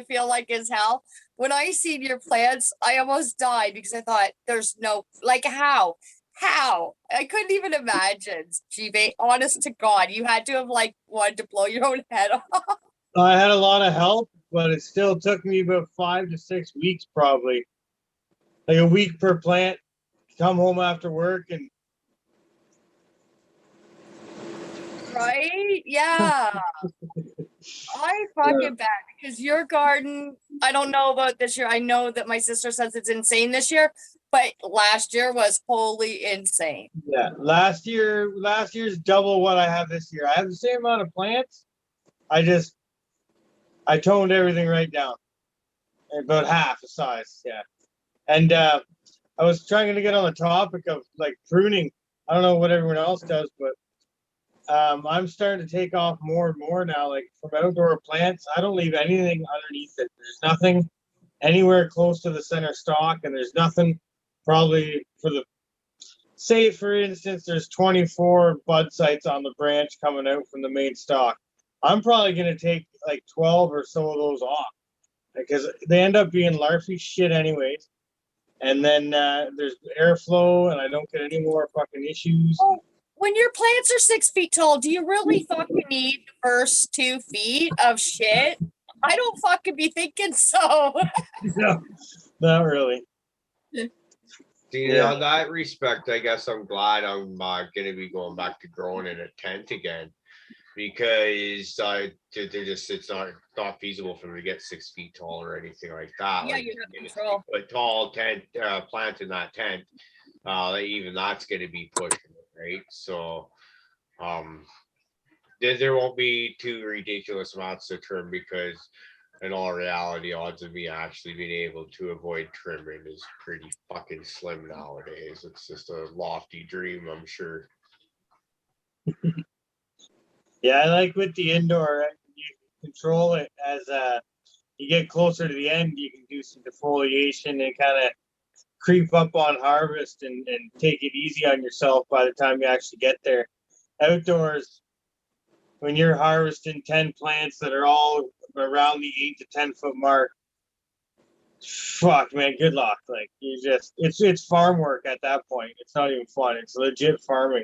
feel like is hell. When I seen your plants, I almost died because I thought there's no, like, how? I couldn't even imagine, G-Bay. Honest to God, you had to have like wanted to blow your own head off. I had a lot of help, but it still took me about 5 to 6 weeks, probably. Like a week per plant. Come home after work and Right? Yeah. I fucking bet because your garden, I don't know about this year. I know that my sister says it's insane this year, but last year was wholly insane. yeah. Last year's double what I have this year. I have the same amount of plants. I toned everything right down. About half the size, yeah. And I was trying to get on the topic of like pruning. I don't know what everyone else does, but I'm starting to take off more and more now. Like from outdoor plants, I don't leave anything underneath it. There's nothing anywhere close to the center stalk, and there's nothing probably for the. Say, for instance, there's 24 bud sites on the branch coming out from the main stalk. I'm probably gonna take like 12 or so of those off because they end up being larfy shit anyways. And then there's airflow, and I don't get any more fucking issues. Oh, when your plants are 6 feet tall, do you really fucking need the first 2 feet of shit? I don't fucking be thinking so. No, not really. See, Yeah. on that respect, I guess I'm glad I'm going to be going back to growing in a tent again because it's not feasible for me to get 6 feet tall or anything like that. Yeah, like, you have in a control. 6-foot tall tent, plant in that tent, even that's going to be pushing it, right? So, there won't be too ridiculous amounts to trim because in all reality, odds of me actually being able to avoid trimming is pretty fucking slim nowadays. It's just a lofty dream, I'm sure. Yeah, I like with the indoor, you control it as you get closer to the end, you can do some defoliation and kind of creep up on harvest and take it easy on yourself by the time you actually get there. Outdoors, when you're harvesting 10 plants that are all around the 8 to 10 foot mark, fuck, man, good luck. Like, it's farm work at that point. It's not even fun. It's legit farming.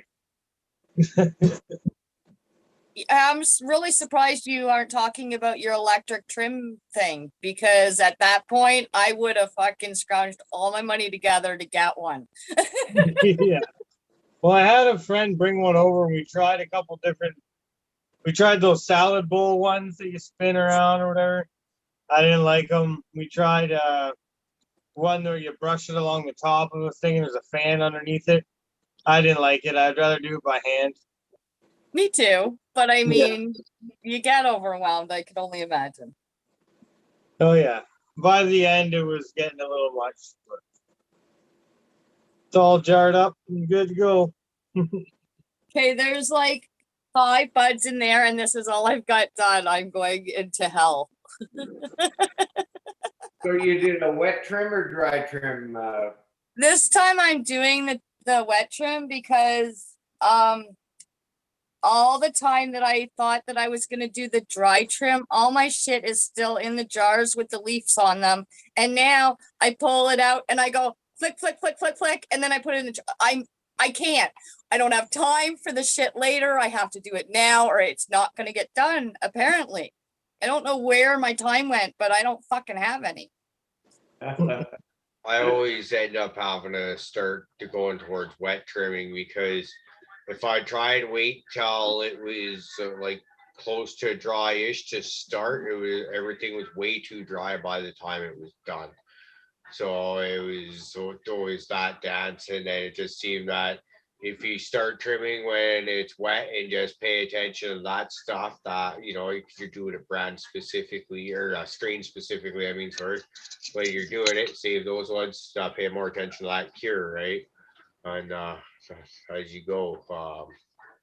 I'm really surprised you aren't talking about your electric trim thing, because at that point I would have fucking scrounged all my money together to get one. Yeah. Well, I had a friend bring one over and we tried a couple different, we tried those salad bowl ones that you spin around or whatever. I didn't like them. We tried one where you brush it along the top of the thing and there's a fan underneath it. I didn't like it. I'd rather do it by hand. Me too, but I mean, you get overwhelmed. I can only imagine. Oh yeah. By the end, it was getting a little much. But it's all jarred up and good to go. Okay, there's like 5 buds in there, and this is all I've got done. I'm going into hell. So you did a wet trim or dry trim? This time I'm doing the wet trim because all the time that I thought that I was gonna do the dry trim, all my shit is still in the jars with the leaves on them. And now I pull it out and I go flick, flick, flick, flick, flick, and then I put it in the I can't. I don't have time for the shit later. I have to do it now or it's not gonna get done, apparently. I don't know where my time went, but I don't fucking have any. I always end up having to start to going towards wet trimming because if I try to wait till it was like close to dry-ish to start, everything was way too dry by the time it was done. So it was always that dance, and then it just seemed that if you start trimming when it's wet and just pay attention to that stuff, that you're doing it brand specifically or strain specifically. I mean, sorry, when you're doing it, save those ones. Pay more attention to that cure, right? And as you go, I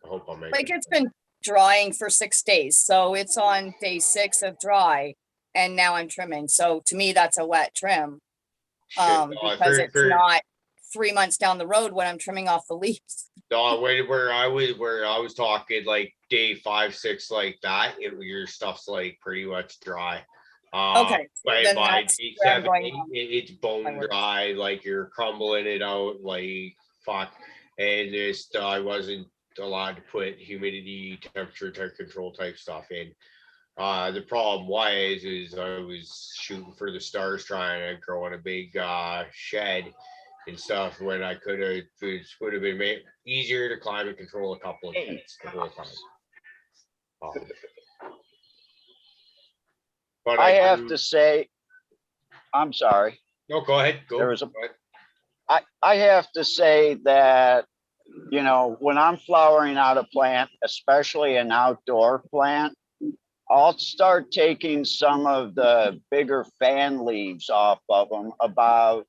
hope I'm making. Like it's been drying for 6 days, so it's on day 6 of dry, and now I'm trimming. So to me, that's a wet trim. Because it's not 3 months down the road when I'm trimming off the leaves. No, where I was talking like day 5, 6 like that, your stuff's like pretty much dry. Okay, By then day that's where I'm 7, going 8, wrong. it's bone dry, like you're crumbling it out, like fuck. And this, I wasn't allowed to put humidity, temperature control type stuff in. The problem is I was shooting for the stars, trying to grow in a big shed and stuff when I could have, it would have been made easier to climate control a couple of feet the whole time. But I have to say, I'm sorry. No, go ahead. There was I have to say that, when I'm flowering out a plant, especially an outdoor plant, I'll start taking some of the bigger fan leaves off of them about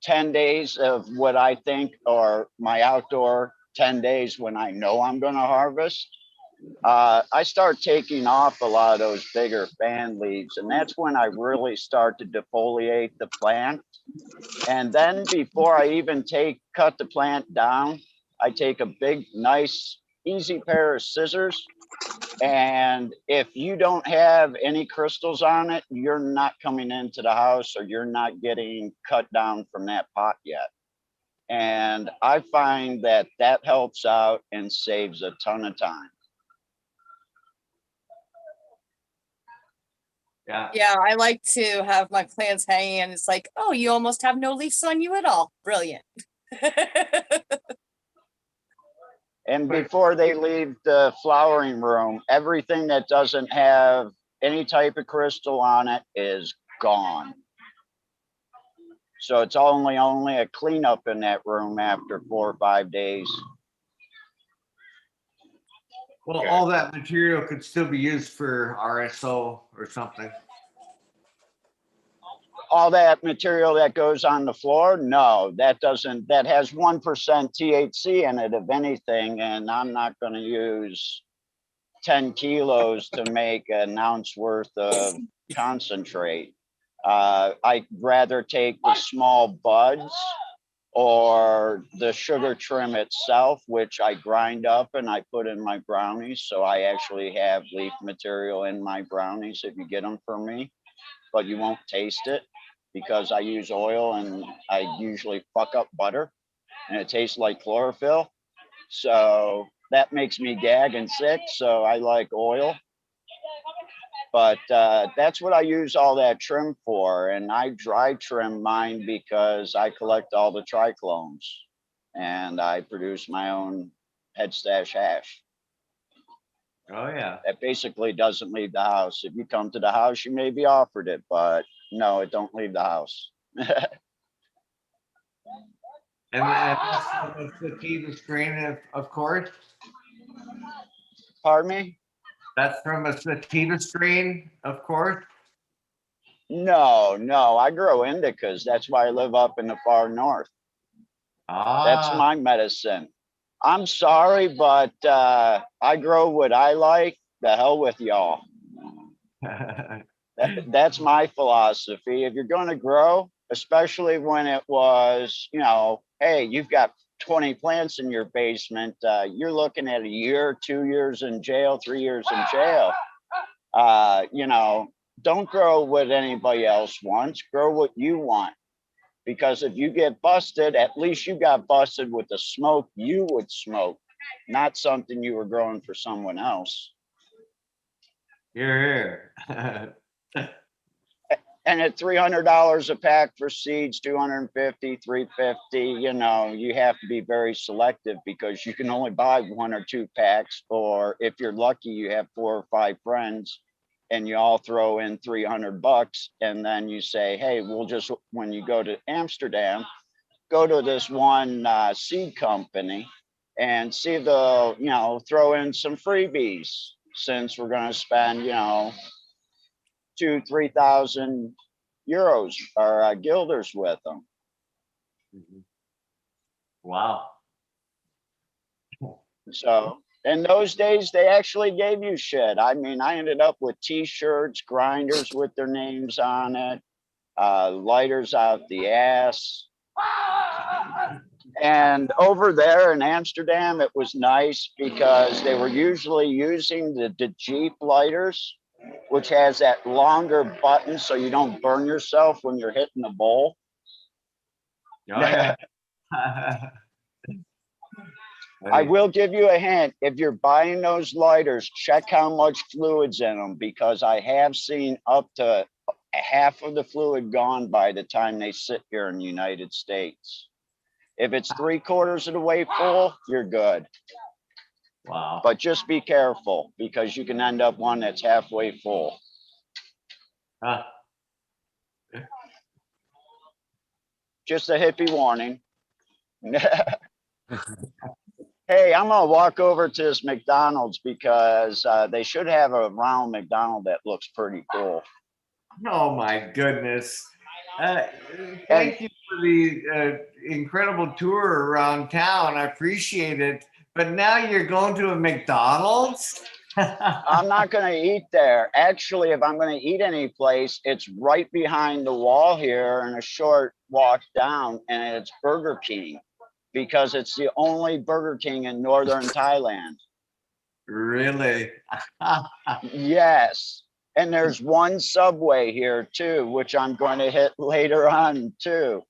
10 days of what I think, or my outdoor 10 days when I know I'm going to harvest. I start taking off a lot of those bigger fan leaves, and that's when I really start to defoliate the plant. And then before I even cut the plant down, I take a big, nice, easy pair of scissors. And if you don't have any crystals on it, you're not coming into the house or you're not getting cut down from that pot yet. And I find that helps out and saves a ton of time. Yeah, I like to have my plants hanging and it's like, oh, you almost have no leaves on you at all. Brilliant. And before they leave the flowering room, everything that doesn't have any type of crystal on it is gone. So it's only a cleanup in that room after 4 or 5 days. Well, all that material could still be used for RSO or something. All that material that goes on the floor, no, that doesn't. That has 1% THC in it, if anything, and I'm not going to use 10 kilos to make an ounce worth of concentrate. I'd rather take the small buds or the sugar trim itself, which I grind up and I put in my brownies. So I actually have leaf material in my brownies if you get them from me, but you won't taste it because I use oil and I usually fuck up butter and it tastes like chlorophyll. So that makes me gag and sick. So I like oil. But that's what I use all that trim for. And I dry trim mine because I collect all the triclones and I produce my own head stash hash. Oh yeah. That basically doesn't leave the house. If you come to the house, you may be offered it, but no, it don't leave the house. And that's the sativa strain, of course. Pardon me? That's from a sativa strain, of course. No, I grow indicas. That's why I live up in the far north. That's my medicine. I'm sorry, but I grow what I like. The hell with y'all. That's my philosophy. If you're going to grow, especially when it was, hey, you've got 20 plants in your basement, you're looking at a year, 2 years in jail, 3 years in jail. Don't grow what anybody else wants. Grow what you want. Because if you get busted, at least you got busted with the smoke you would smoke, not something you were growing for someone else. Here. And at $300 a pack for seeds, 250, 350, you have to be very selective because you can only buy 1 or 2 packs, or if you're lucky, you have 4 or 5 friends and you all throw in $300, and then you say, hey, we'll just, when you go to Amsterdam, go to this one seed company and see if they'll, throw in some freebies, since we're going to spend, 2,000-3,000 euros or guilders with them. Wow. So in those days, they actually gave you shit. I mean, I ended up with T-shirts, grinders with their names on it, lighters out the ass. And over there in Amsterdam, it was nice because they were usually using the Jeep lighters, which has that longer button so you don't burn yourself when you're hitting the bowl. Oh, yeah. I will give you a hint. If you're buying those lighters, check how much fluid's in them, because I have seen up to half of the fluid gone by the time they sit here in the United States. If it's 3/4 of the way full, you're good. Wow. But just be careful, because you can end up one that's halfway full. Huh. Just a hippie warning. Hey, I'm gonna walk over to this McDonald's because they should have a round McDonald that looks pretty cool. Oh my goodness. Thank you for the incredible tour around town. I appreciate it. But now you're going to a McDonald's? I'm not going to eat there. Actually, if I'm going to eat any place, it's right behind the wall here and a short walk down, and it's Burger King, because it's the only Burger King in northern Thailand. Really? Yes. And there's one Subway here too, which I'm going to hit later on too,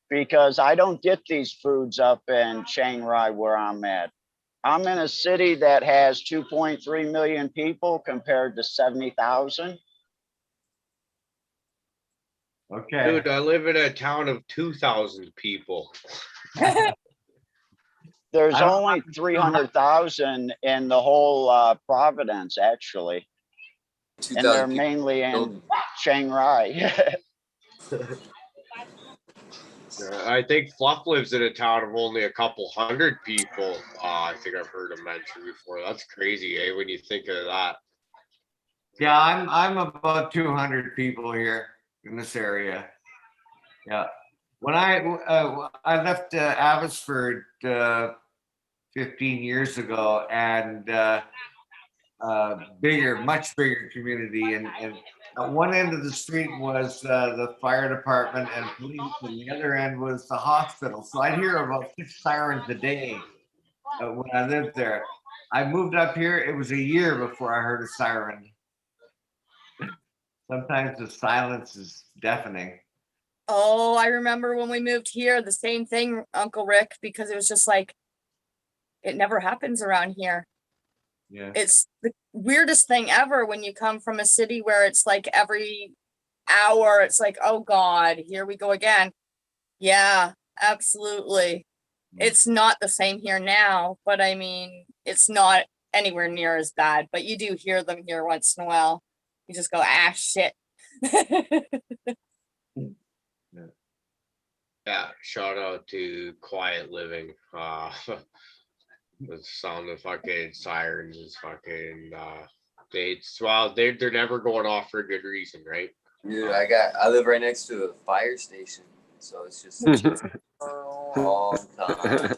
because I don't get these foods up in Chiang Rai where I'm at. I'm in a city that has 2.3 million people compared to 70,000. Okay. Dude, I live in a town of 2,000 people. There's only 300,000 in the whole Providence, actually. And they're mainly in Chiang Rai. I think Fluff lives in a town of only a couple hundred people. I think I've heard him mention before. That's crazy, eh? When you think of that. Yeah, I'm about 200 people here in this area. Yeah. When I left Abbotsford 15 years ago, and much bigger community, and at one end of the street was the fire department and police, and the other end was the hospital. So I'd hear about 6 sirens a day when I lived there. I moved up here, it was a year before I heard a siren. Sometimes the silence is deafening. Oh, I remember when we moved here, the same thing, Uncle Rick, because it was just like It never happens around here. Yeah. It's the weirdest thing ever when you come from a city where it's like every hour, it's like, oh God, here we go again. Yeah, absolutely. It's not the same here now, but I mean, it's not anywhere near as bad, but you do hear them here once in a while. You just go, ah, shit. Yeah, shout out to Quiet Living. The sound of fucking sirens is fucking they're never going off for a good reason, right? Dude, I live right next to a fire station, so it's just all the time.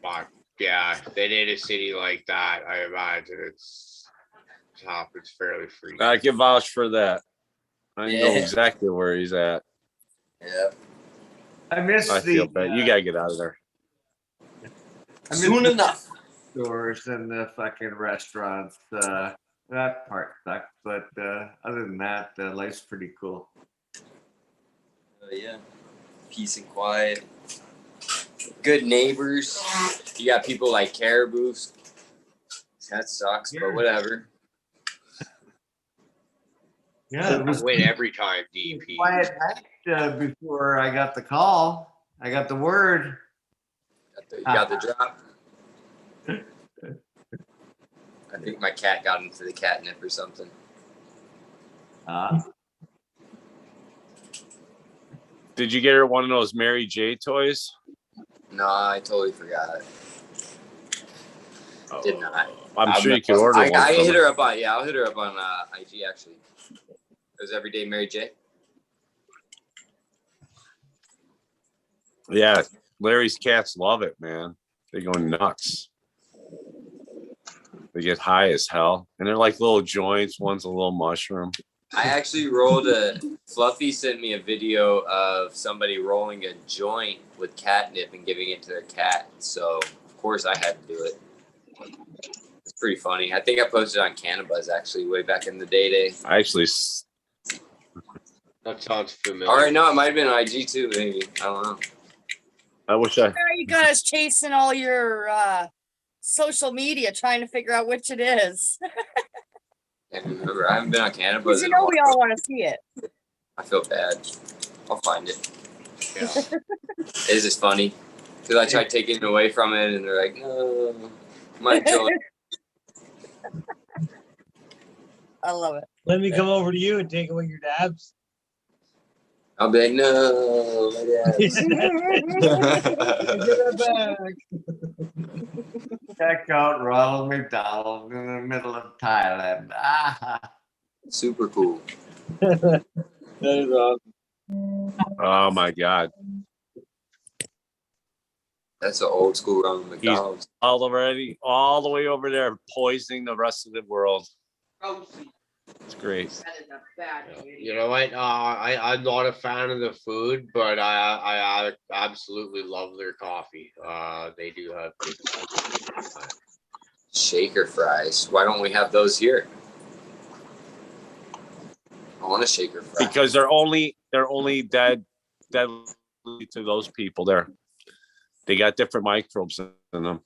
But yeah, they need a city like that. I imagine it's fairly free. I can vouch for that. I know Yeah. exactly where he's at. Yeah. I miss I feel bad. You gotta get out of there. Soon enough. Stores and the fucking restaurants. That part sucks, but other than that, life's pretty cool. Yeah. Peace and quiet. Good neighbors. You got people like caribous. That sucks, but whatever. Yeah, it was win every time, DP. quiet night before I got the call. I got the word. You got the drop. I think my cat got into the catnip or something. Did you get her one of those Mary J toys? No, I totally forgot. Did not. I'm sure you could order one. I hit her up on I'll hit her up on IG actually. It was Everyday Mary J. Yeah, Larry's cats love it, man. They go nuts. They get high as hell, and they're like little joints. One's a little mushroom. I actually rolled Fluffy sent me a video of somebody rolling a joint with catnip and giving it to their cat. So of course I had to do it. It's pretty funny. I think I posted on Cannabis actually way back in the day. I actually. That sounds familiar. All right, no, it might have been IG too, maybe. I don't know. I wish I. Now you got us chasing all your social media, trying to figure out which it is. Can't remember. I haven't been on Cannabis. Because you know we all want to see it. I feel bad. I'll find it. Yeah. It's just funny because I tried taking it away from it, and they're like, "No, my joint." I love it. Let me come over to you and take away your dabs. I'll be like, "No, my dabs." Give it back. Check out Ronald McDonald in the middle of Thailand. Super cool. That is awesome. Oh my God. That's an old school Ronald McDonald. He's all the way over there, poisoning the rest of the world. It's great. You know what? I'm not a fan of the food, but I absolutely love their coffee. They do have good Shaker fries. Why don't we have those here? I want a shaker fry. Because they're only deadly to those people there. They got different microbes in them.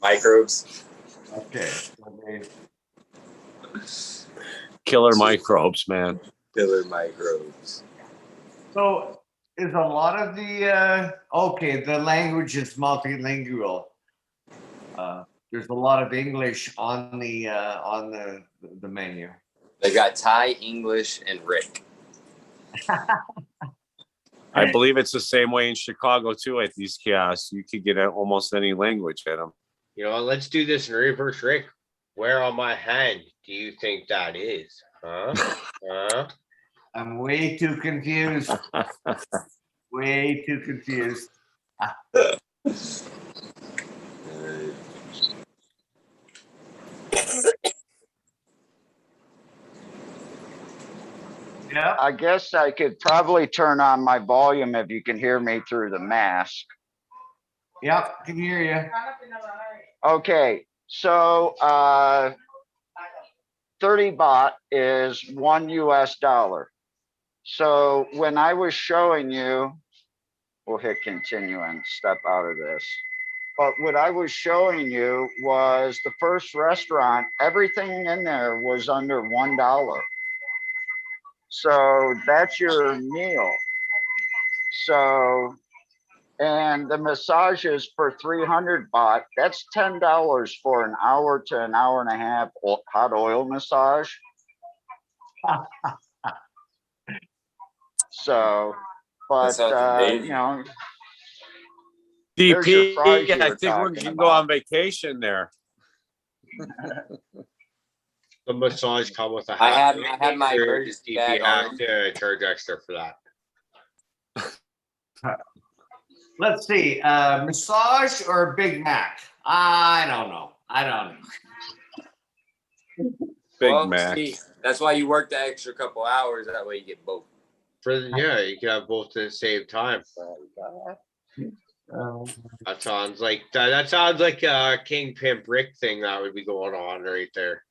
Microbes. Okay. Killer microbes, man. Killer microbes. So is a lot of the the language is multilingual. There's a lot of English on the menu. They got Thai, English, and Rick. I believe it's the same way in Chicago too. At these kiosks, you could get almost any language at them. You know, let's do this in reverse, Rick. Where on my hand do you think that is? Huh? I'm way too confused. Way too confused. Yeah. I guess I could probably turn on my volume if you can hear me through the mask. Yep, can hear you. Okay, so 30 baht is $1 US. So when I was showing you, we'll hit continue and step out of this. But what I was showing you was the first restaurant, everything in there was under $1. So that's your meal. So, and the massages for 300 baht, that's $10 for an hour to an hour and a half hot oil massage. So, but, you know, there's your DP, fries you I were think we talking can go about. on vacation there. The massage come with a hat. I have my Or emergency does bag DP have on. to charge extra for that? Let's see, massage or Big Mac? I don't know. Big Mac. See, that's why you work the extra couple hours. That way you get both. Yeah, you can have both at the same time. That sounds like a King Pimp Rick thing that would be going on right there.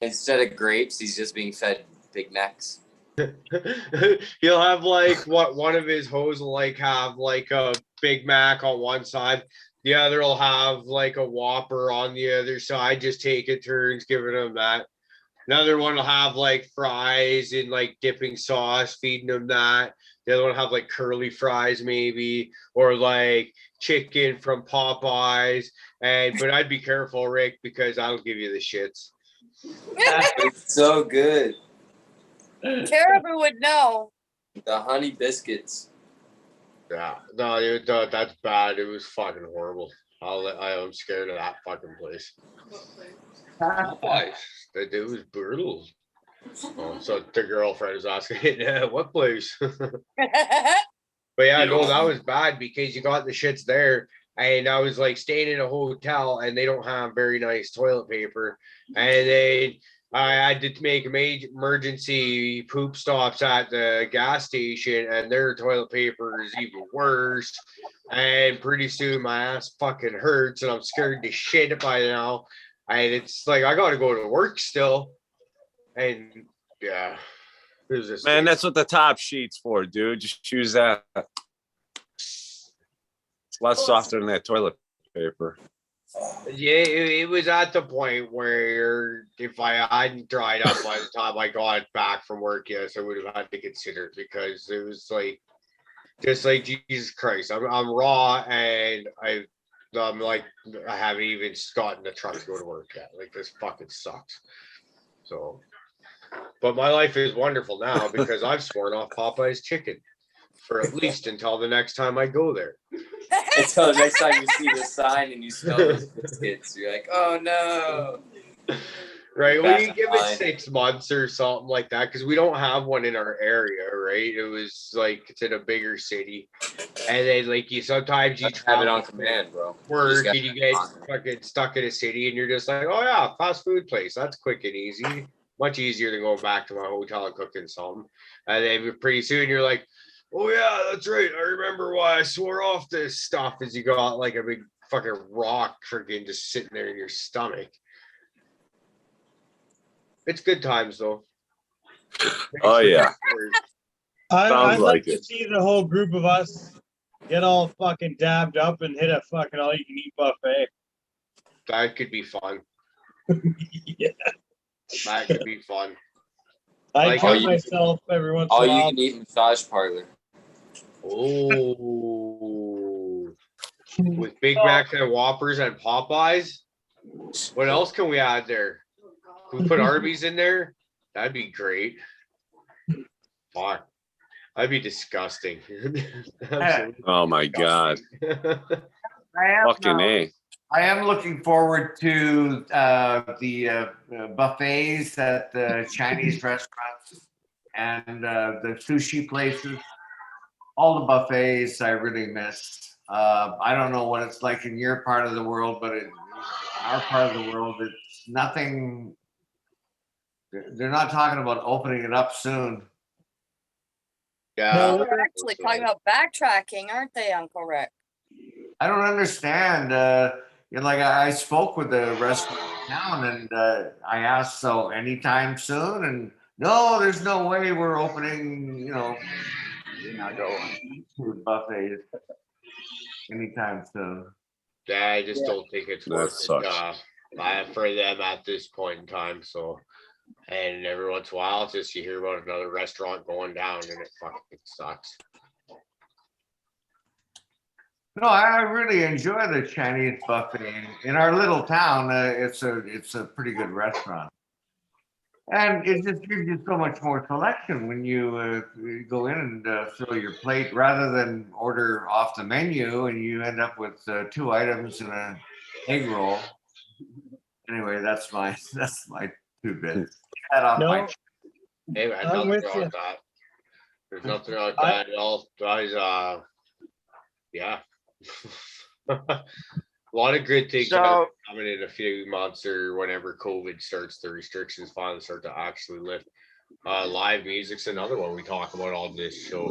Instead of grapes, he's just being fed Big Macs. He'll have like one of his hoes will like have like a Big Mac on one side, the other will have like a Whopper on the other side, just taking turns giving him that. Another one will have like fries and like dipping sauce, feeding them that. The other one will have like curly fries maybe, or like chicken from Popeyes. But I'd be careful, Rick, because I'll give you the shits. It's so good. Caribou would know. The honey biscuits. Yeah, no, dude, that's bad. It was fucking horrible. I'm scared of that fucking place. Why? It was brutal. Oh, so the girlfriend is asking, what place? But yeah, no, that was bad because you got the shits there. And I was like staying in a hotel and they don't have very nice toilet paper. And then I had to make emergency poop stops at the gas station and their toilet paper is even worse. And pretty soon my ass fucking hurts and I'm scared to shit by now. And it's like, I got to go to work still. And yeah, Man, that's what the top sheet's for, dude. Just choose that. It's a lot softer than that toilet paper. Yeah, it was at the point where if I hadn't dried up by the time I got back from work, yes, I would have had to consider it because it was like, just like Jesus Christ, I'm raw and I'm like, I haven't even gotten the truck to go to work yet. Like, this fucking sucks. So, but my life is wonderful now because I've sworn off Popeye's chicken for at least until the next time I go there. Until the next time you see the sign and you smell those biscuits, you're like, oh no. Right. Well, you give it 6 months or something like that because we don't have one in our area, right? It was like it's in a bigger city, and then like sometimes you have it on command, bro. Work and you get fucking stuck in a city, and you're just like, oh yeah, fast food place. That's quick and easy. Much easier than going back to my hotel and cooking something. And then pretty soon you're like, oh yeah, that's right. I remember why I swore off this stuff. Is you got like a big fucking rock freaking just sitting there in your stomach. It's good times though. Oh yeah. I'd like like to it. see the whole group of us get all fucking dabbed up and hit a fucking all-you-can-eat buffet. That could be fun. Yeah. That could be fun. I Like, treat myself every once in a All while. you can eat massage parlor. Oh, with Big Macs and Whoppers and Popeyes. What else can we add there? Can we put Arby's in there? That'd be great. Fuck. That'd be disgusting. Absolutely. Oh my God. Fucking A. I am looking forward to the buffets at the Chinese restaurants and the sushi places. All the buffets I really miss. I don't know what it's like in your part of the world, but in our part of the world, it's nothing. They're not talking about opening it up soon. Yeah. They're actually talking about backtracking, aren't they, Uncle Rick? I don't understand. Like I spoke with the restaurant in town, and I asked, so anytime soon? And no, there's no way we're opening. You're not going. Food buffet anytime soon. Yeah, I just don't think it's That worth sucks. it for them at this point in time. So, and every once in a while, it's just you hear about another restaurant going down, and it fucking sucks. No, I really enjoy the Chinese buffet in our little town. It's a pretty good restaurant, and it just gives you so much more selection when you go in and fill your plate rather than order off the menu and you end up with 2 items and an egg roll. Anyway, that's my 2 bits. That off my. Hey, man, I'm nothing with wrong you. with that. There's nothing wrong with that at all. Guys, yeah. A lot of good things So- coming in a few months or whenever COVID starts, the restrictions finally start to actually lift. Live music's another one we talk about on this show.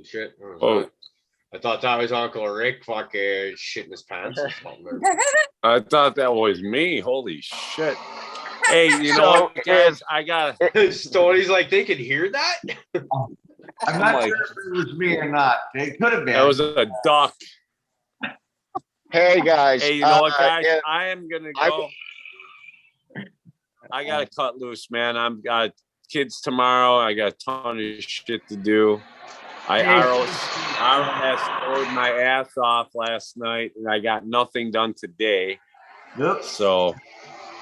Shit. Oh. I thought that was Uncle Rick fucking shitting his pants or something. I thought that was me. Holy shit. Hey, you know So what, guys? I got Stoney's like, they can hear that? I'm not sure if it was me or not. It could have been. that was a duck. Hey guys. Hey, you know what, guys? if- I am gonna go. I gotta cut loose, man. I'm got kids tomorrow. I got a ton of shit to do. I ROS'd my ass off last night, and I got nothing done today. Yep. So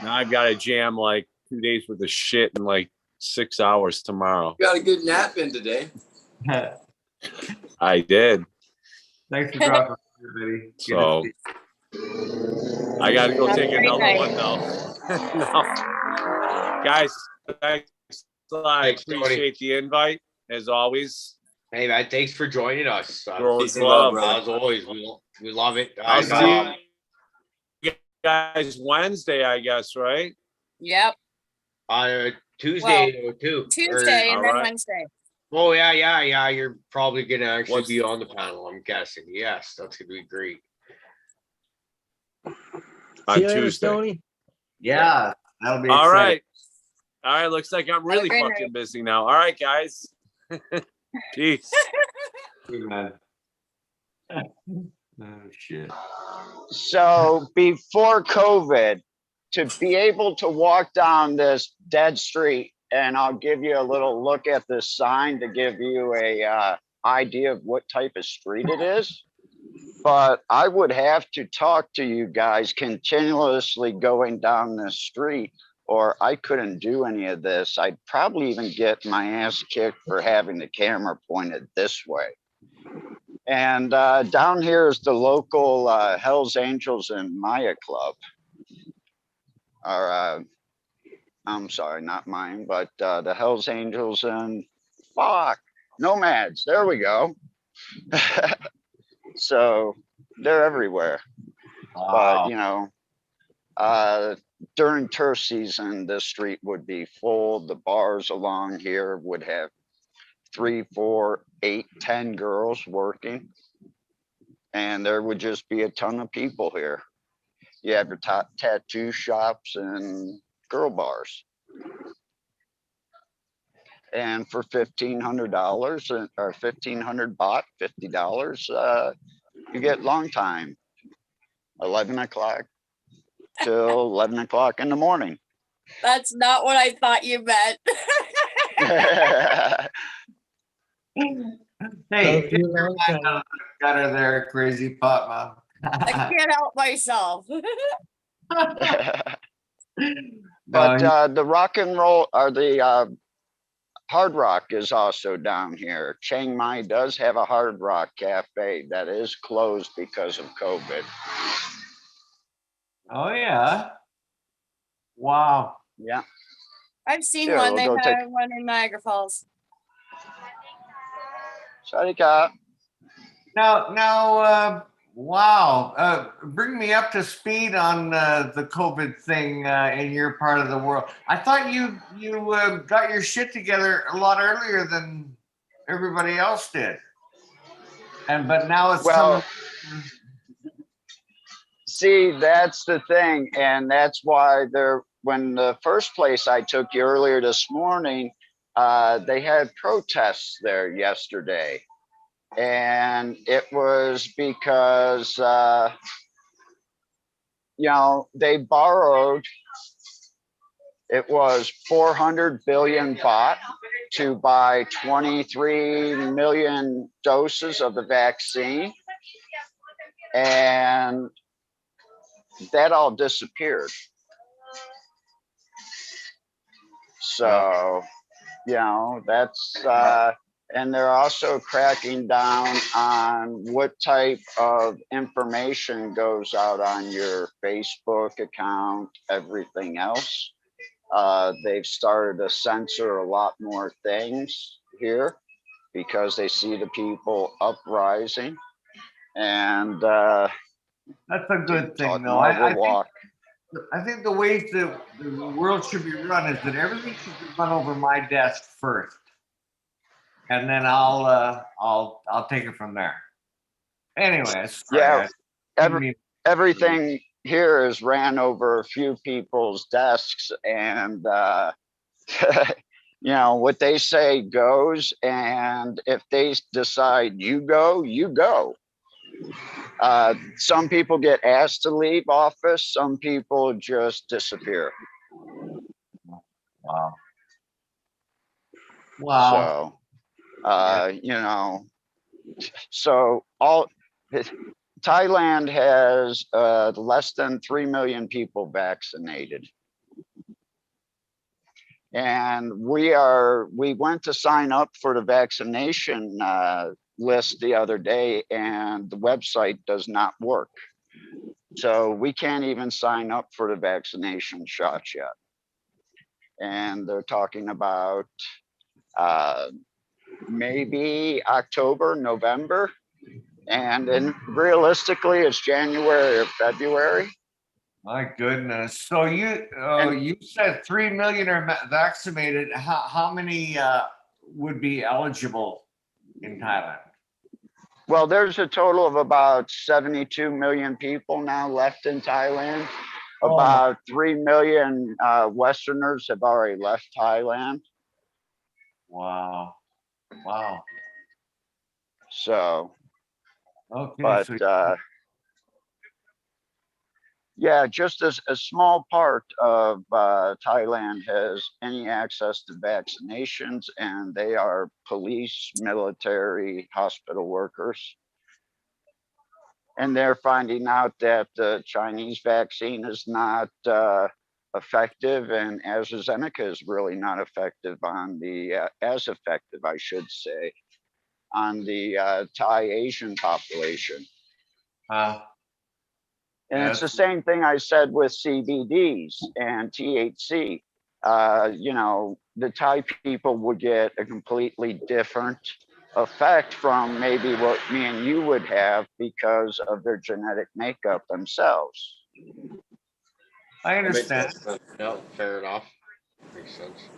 now I've got to jam like 2 days worth of shit in like 6 hours tomorrow. Got a good nap in today. I did. Thanks for dropping by, everybody. So I got to go Have a take great another night. one though. No. Guys, thanks. I Thanks, Tony. appreciate the invite as always. Hey, man, thanks for joining us. Bro, Peace and love, brother. As always, we love it. I'll Guys, see you guys Wednesday, I guess, right? Yep. Tuesday too. Tuesday and then alright. Wednesday. Oh yeah. You're probably gonna actually What's- be on the panel. I'm guessing. Yes, that's gonna be great. On See you later, Tuesday. Stoney. Yeah, that'll be All exciting. right. All right. Looks like I'm really great fucking busy now. All right, guys. Peace. Good man. Oh shit. So before COVID, to be able to walk down this dead street, and I'll give you a little look at this sign to give you a idea of what type of street it is. But I would have to talk to you guys continuously going down this street, or I couldn't do any of this. I'd probably even get my ass kicked for having the camera pointed this way. And down here is the local Hells Angels and Maya Club. Or, I'm sorry, not mine, but the Hells Angels and Nomads. There we go. So they're everywhere. Wow. But, you know, during turf season, this street would be full. The bars along here would have 3, 4, 8, 10 girls working. And there would just be a ton of people here. You have your tattoo shops and girl bars. And for $1,500 or 1,500 baht, $50, you get long time, 11 o'clock till 11 o'clock in the morning. That's not what I thought you meant. Hey, That'll be a long time. got her there, crazy pot mom. I can't help myself. But the rock and roll or the hard rock is also down here. Chiang Mai does have a hard rock cafe that is closed because of COVID. Oh yeah. Wow. Yeah. I've seen Here, one. we'll They go take- had one in Niagara Falls. Sarika. Now, wow. Bring me up to speed on the COVID thing in your part of the world. I thought you got your shit together a lot earlier than everybody else did. But now it's Well, coming. see, that's the thing. And that's why when the first place I took you earlier this morning, they had protests there yesterday. And it was because, they borrowed, it was 400 billion baht to buy 23 million doses of the vaccine. And that all disappeared. So, that's, and they're also cracking down on what type of information goes out on your Facebook account, everything else. They've started to censor a lot more things here because they see the people uprising. And that's a good thing, though. I think the way the world should be run is that everything should be run over my desk first, and then I'll take it from there. Anyway, everything here is ran over a few people's desks, and what they say goes. And if they decide you go, you go. Some people get asked to leave office. Some people just disappear. Wow. So, Thailand has less than 3 million people vaccinated. And we went to sign up for the vaccination list the other day, and the website does not work. So we can't even sign up for the vaccination shots yet. And they're talking about maybe October, November. And then realistically, it's January or February. My goodness. So you said 3 million are vaccinated. How many would be eligible in Thailand? Well, there's a total of about 72 million people now left in Thailand. About 3 million Westerners have already left Thailand. Wow. So, okay, but yeah, just as a small part of Thailand has any access to vaccinations, and they are police, military, hospital workers. And they're finding out that the Chinese vaccine is not effective, and AstraZeneca is really not effective on the, as effective, I should say, on the Thai Asian population. And it's the same thing I said with CBDs and THC. The Thai people would get a completely different effect from maybe what me and you would have because of their genetic makeup themselves. I understand. No, fair enough. Makes sense.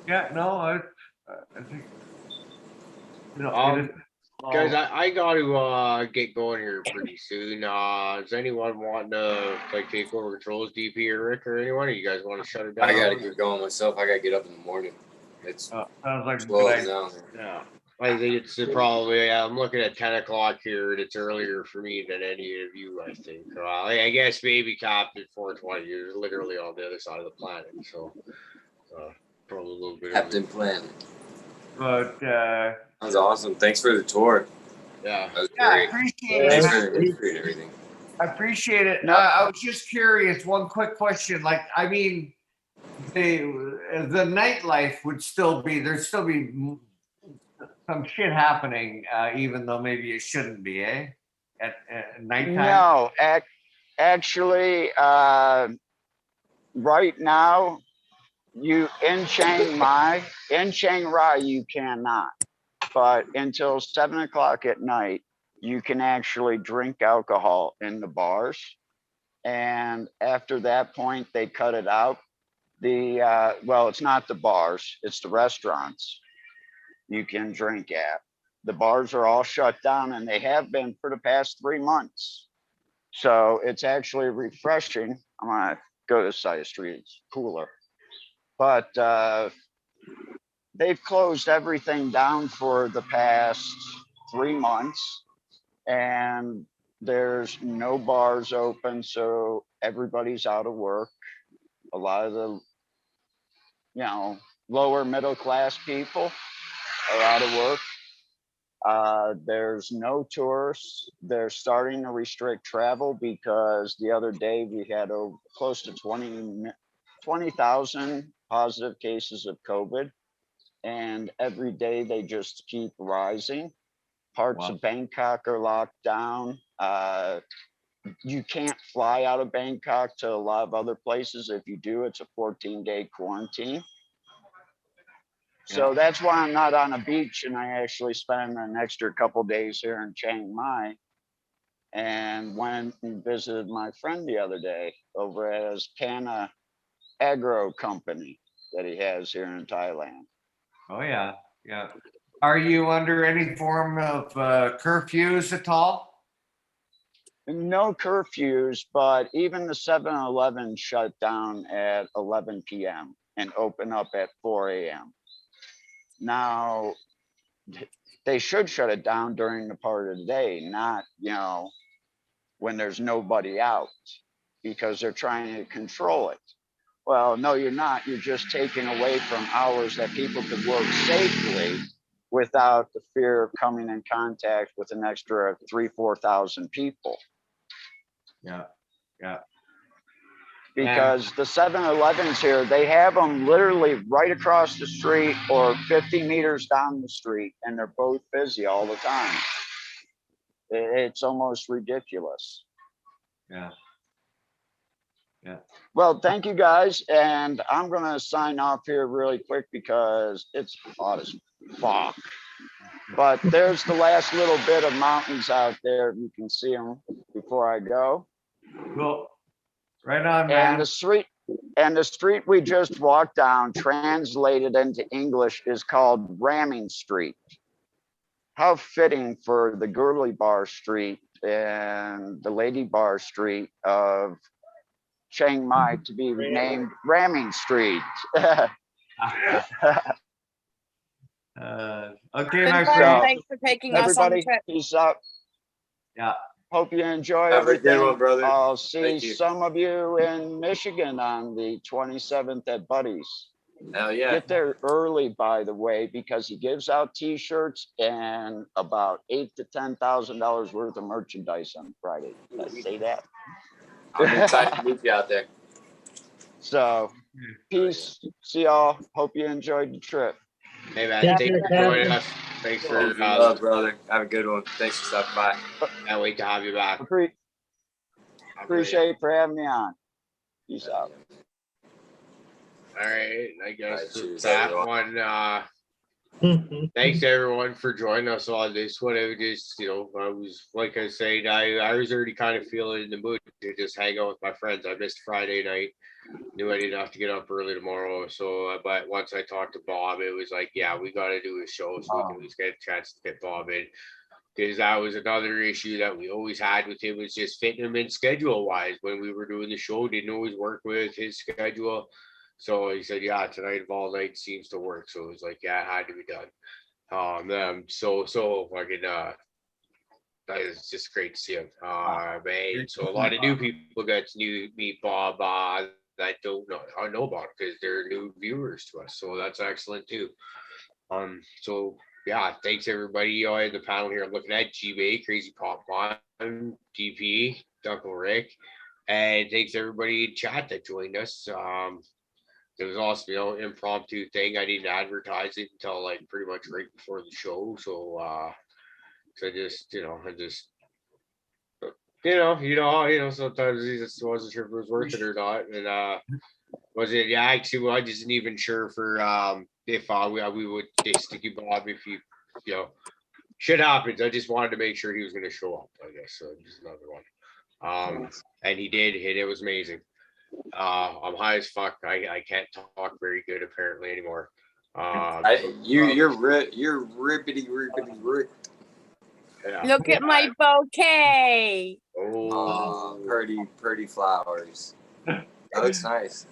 Yeah, no, I think guys, I got to get going here pretty soon. Does anyone want to take over controls, DP or Rick or anyone? Or you guys want to shut it down? I gotta get going myself. I gotta get up in the morning. It's sounds like 12 now. Yeah. I think it's probably, I'm looking at 10 o'clock here, and it's earlier for me than any of you, I think. I guess maybe Captain 420, you're literally on the other side of the planet, so probably a little bit. Captain Planet. But that was awesome. Thanks for the tour. Yeah. That was great. I appreciate it. Thanks for the history and everything. I appreciate it. I was just curious, one quick question. The nightlife would still be, there'd still be some shit happening, even though maybe it shouldn't be, at nighttime? No, actually, right now, in Chiang Mai, in Chiang Rai, you cannot. But until 7 o'clock at night, you can actually drink alcohol in the bars. And after that point, they cut it out. It's not the bars, it's the restaurants you can drink at. The bars are all shut down, and they have been for the past 3 months. So it's actually refreshing. I'm gonna go to the side of the street, it's cooler. But they've closed everything down for the past 3 months, and there's no bars open, so everybody's out of work. A lot of the, lower middle class people are out of work. There's no tourists. They're starting to restrict travel because the other day we had close to 20,000 positive cases of COVID. And every day they just keep rising. Parts of Bangkok are locked down. You can't fly out of Bangkok to a lot of other places. If you do, it's a 14-day quarantine. So that's why I'm not on a beach, and I actually spent an extra couple days here in Chiang Mai and went and visited my friend the other day over at his Canna Agro company that he has here in Thailand. Oh yeah, yeah. Are you under any form of curfews at all? No curfews, but even the 7-Eleven shut down at 11 p.m. and open up at 4 a.m. Now, they should shut it down during the part of the day, not, when there's nobody out, because they're trying to control it. Well, no, you're not. You're just taking away from hours that people could work safely without the fear of coming in contact with an extra 3,000-4,000 people. Yeah, yeah. Because the 7-Elevens here, they have them literally right across the street or 50 meters down the street, and they're both busy all the time. It's almost ridiculous. Yeah. Yeah. Well, thank you guys, and I'm gonna sign off here really quick because it's hot as fuck. But there's the last little bit of mountains out there. You can see them before I go. Cool. Right on, man. And the street we just walked down, translated into English, is called Ramming Street. How fitting for the girly bar street and the lady bar street of Chiang Mai to be named Ramming Street. Okay, my Good friend. one. Thanks for taking us on the Everybody, trip. peace out. Yeah. Hope you enjoy Have a everything. good one, brother. I'll see Thank you. some of you in Michigan on the 27th at Buddy's. Hell yeah. Get there early, by the way, because he gives out T-shirts and about $8,000 to $10,000 worth of merchandise on Friday. Did I say that? I'm excited to meet you out there. So, peace. See y'all. Hope you enjoyed the trip. Hey man, thanks for joining us. Thanks for Love, brother. Have a good one. Thanks for stopping by. Can't wait to have you back. Appreciate for having me on. Peace out. All right, I guess All right, cheers, that everyone. one. Thanks everyone for joining us on this one. It was just, I was like I said, I was already kind of feeling in the mood to just hang out with my friends. I missed Friday night. Knew I didn't have to get up early tomorrow. So, but once I talked to Bob, it was like, yeah, we got to do a show so we can at least get a chance to get Bob in. Because that was another issue that we always had with him, was just fitting him in schedule wise. When we were doing the show, didn't always work with his schedule. So he said, yeah, tonight of all night seems to work. So it was like, yeah, it had to be done. So fucking, that is just great to see him. Man, so a lot of new people got to meet Bob that don't know about it because they're new viewers to us. So that's excellent too. So yeah, thanks everybody in the panel here. I'm looking at GB, Crazy Pop One, DP, Uncle Rick, and thanks everybody in chat that joined us. It was also, impromptu thing. I didn't advertise it until like pretty much right before the show. So I just, sometimes I just wasn't sure if it was worth it or not. And was it? Yeah, actually, I just isn't even sure for if we would Sticky Bob if shit happens. I just wanted to make sure he was going to show up. I guess so. Just another one. And he did. It was amazing. I'm high as fuck. I can't talk very good apparently anymore. You're rippity. Yeah. Look at my bouquet. Oh, pretty flowers. That looks nice.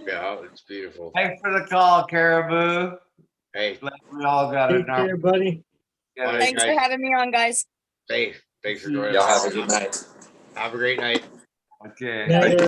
Yeah, it's beautiful. Thanks for the call, Caribou. Hey, We all got it Take now. care, buddy. all right, Thanks for guys. having me on, guys. Hey, thanks for joining Y'all us. have a good night. Have a great night. Okay. Night,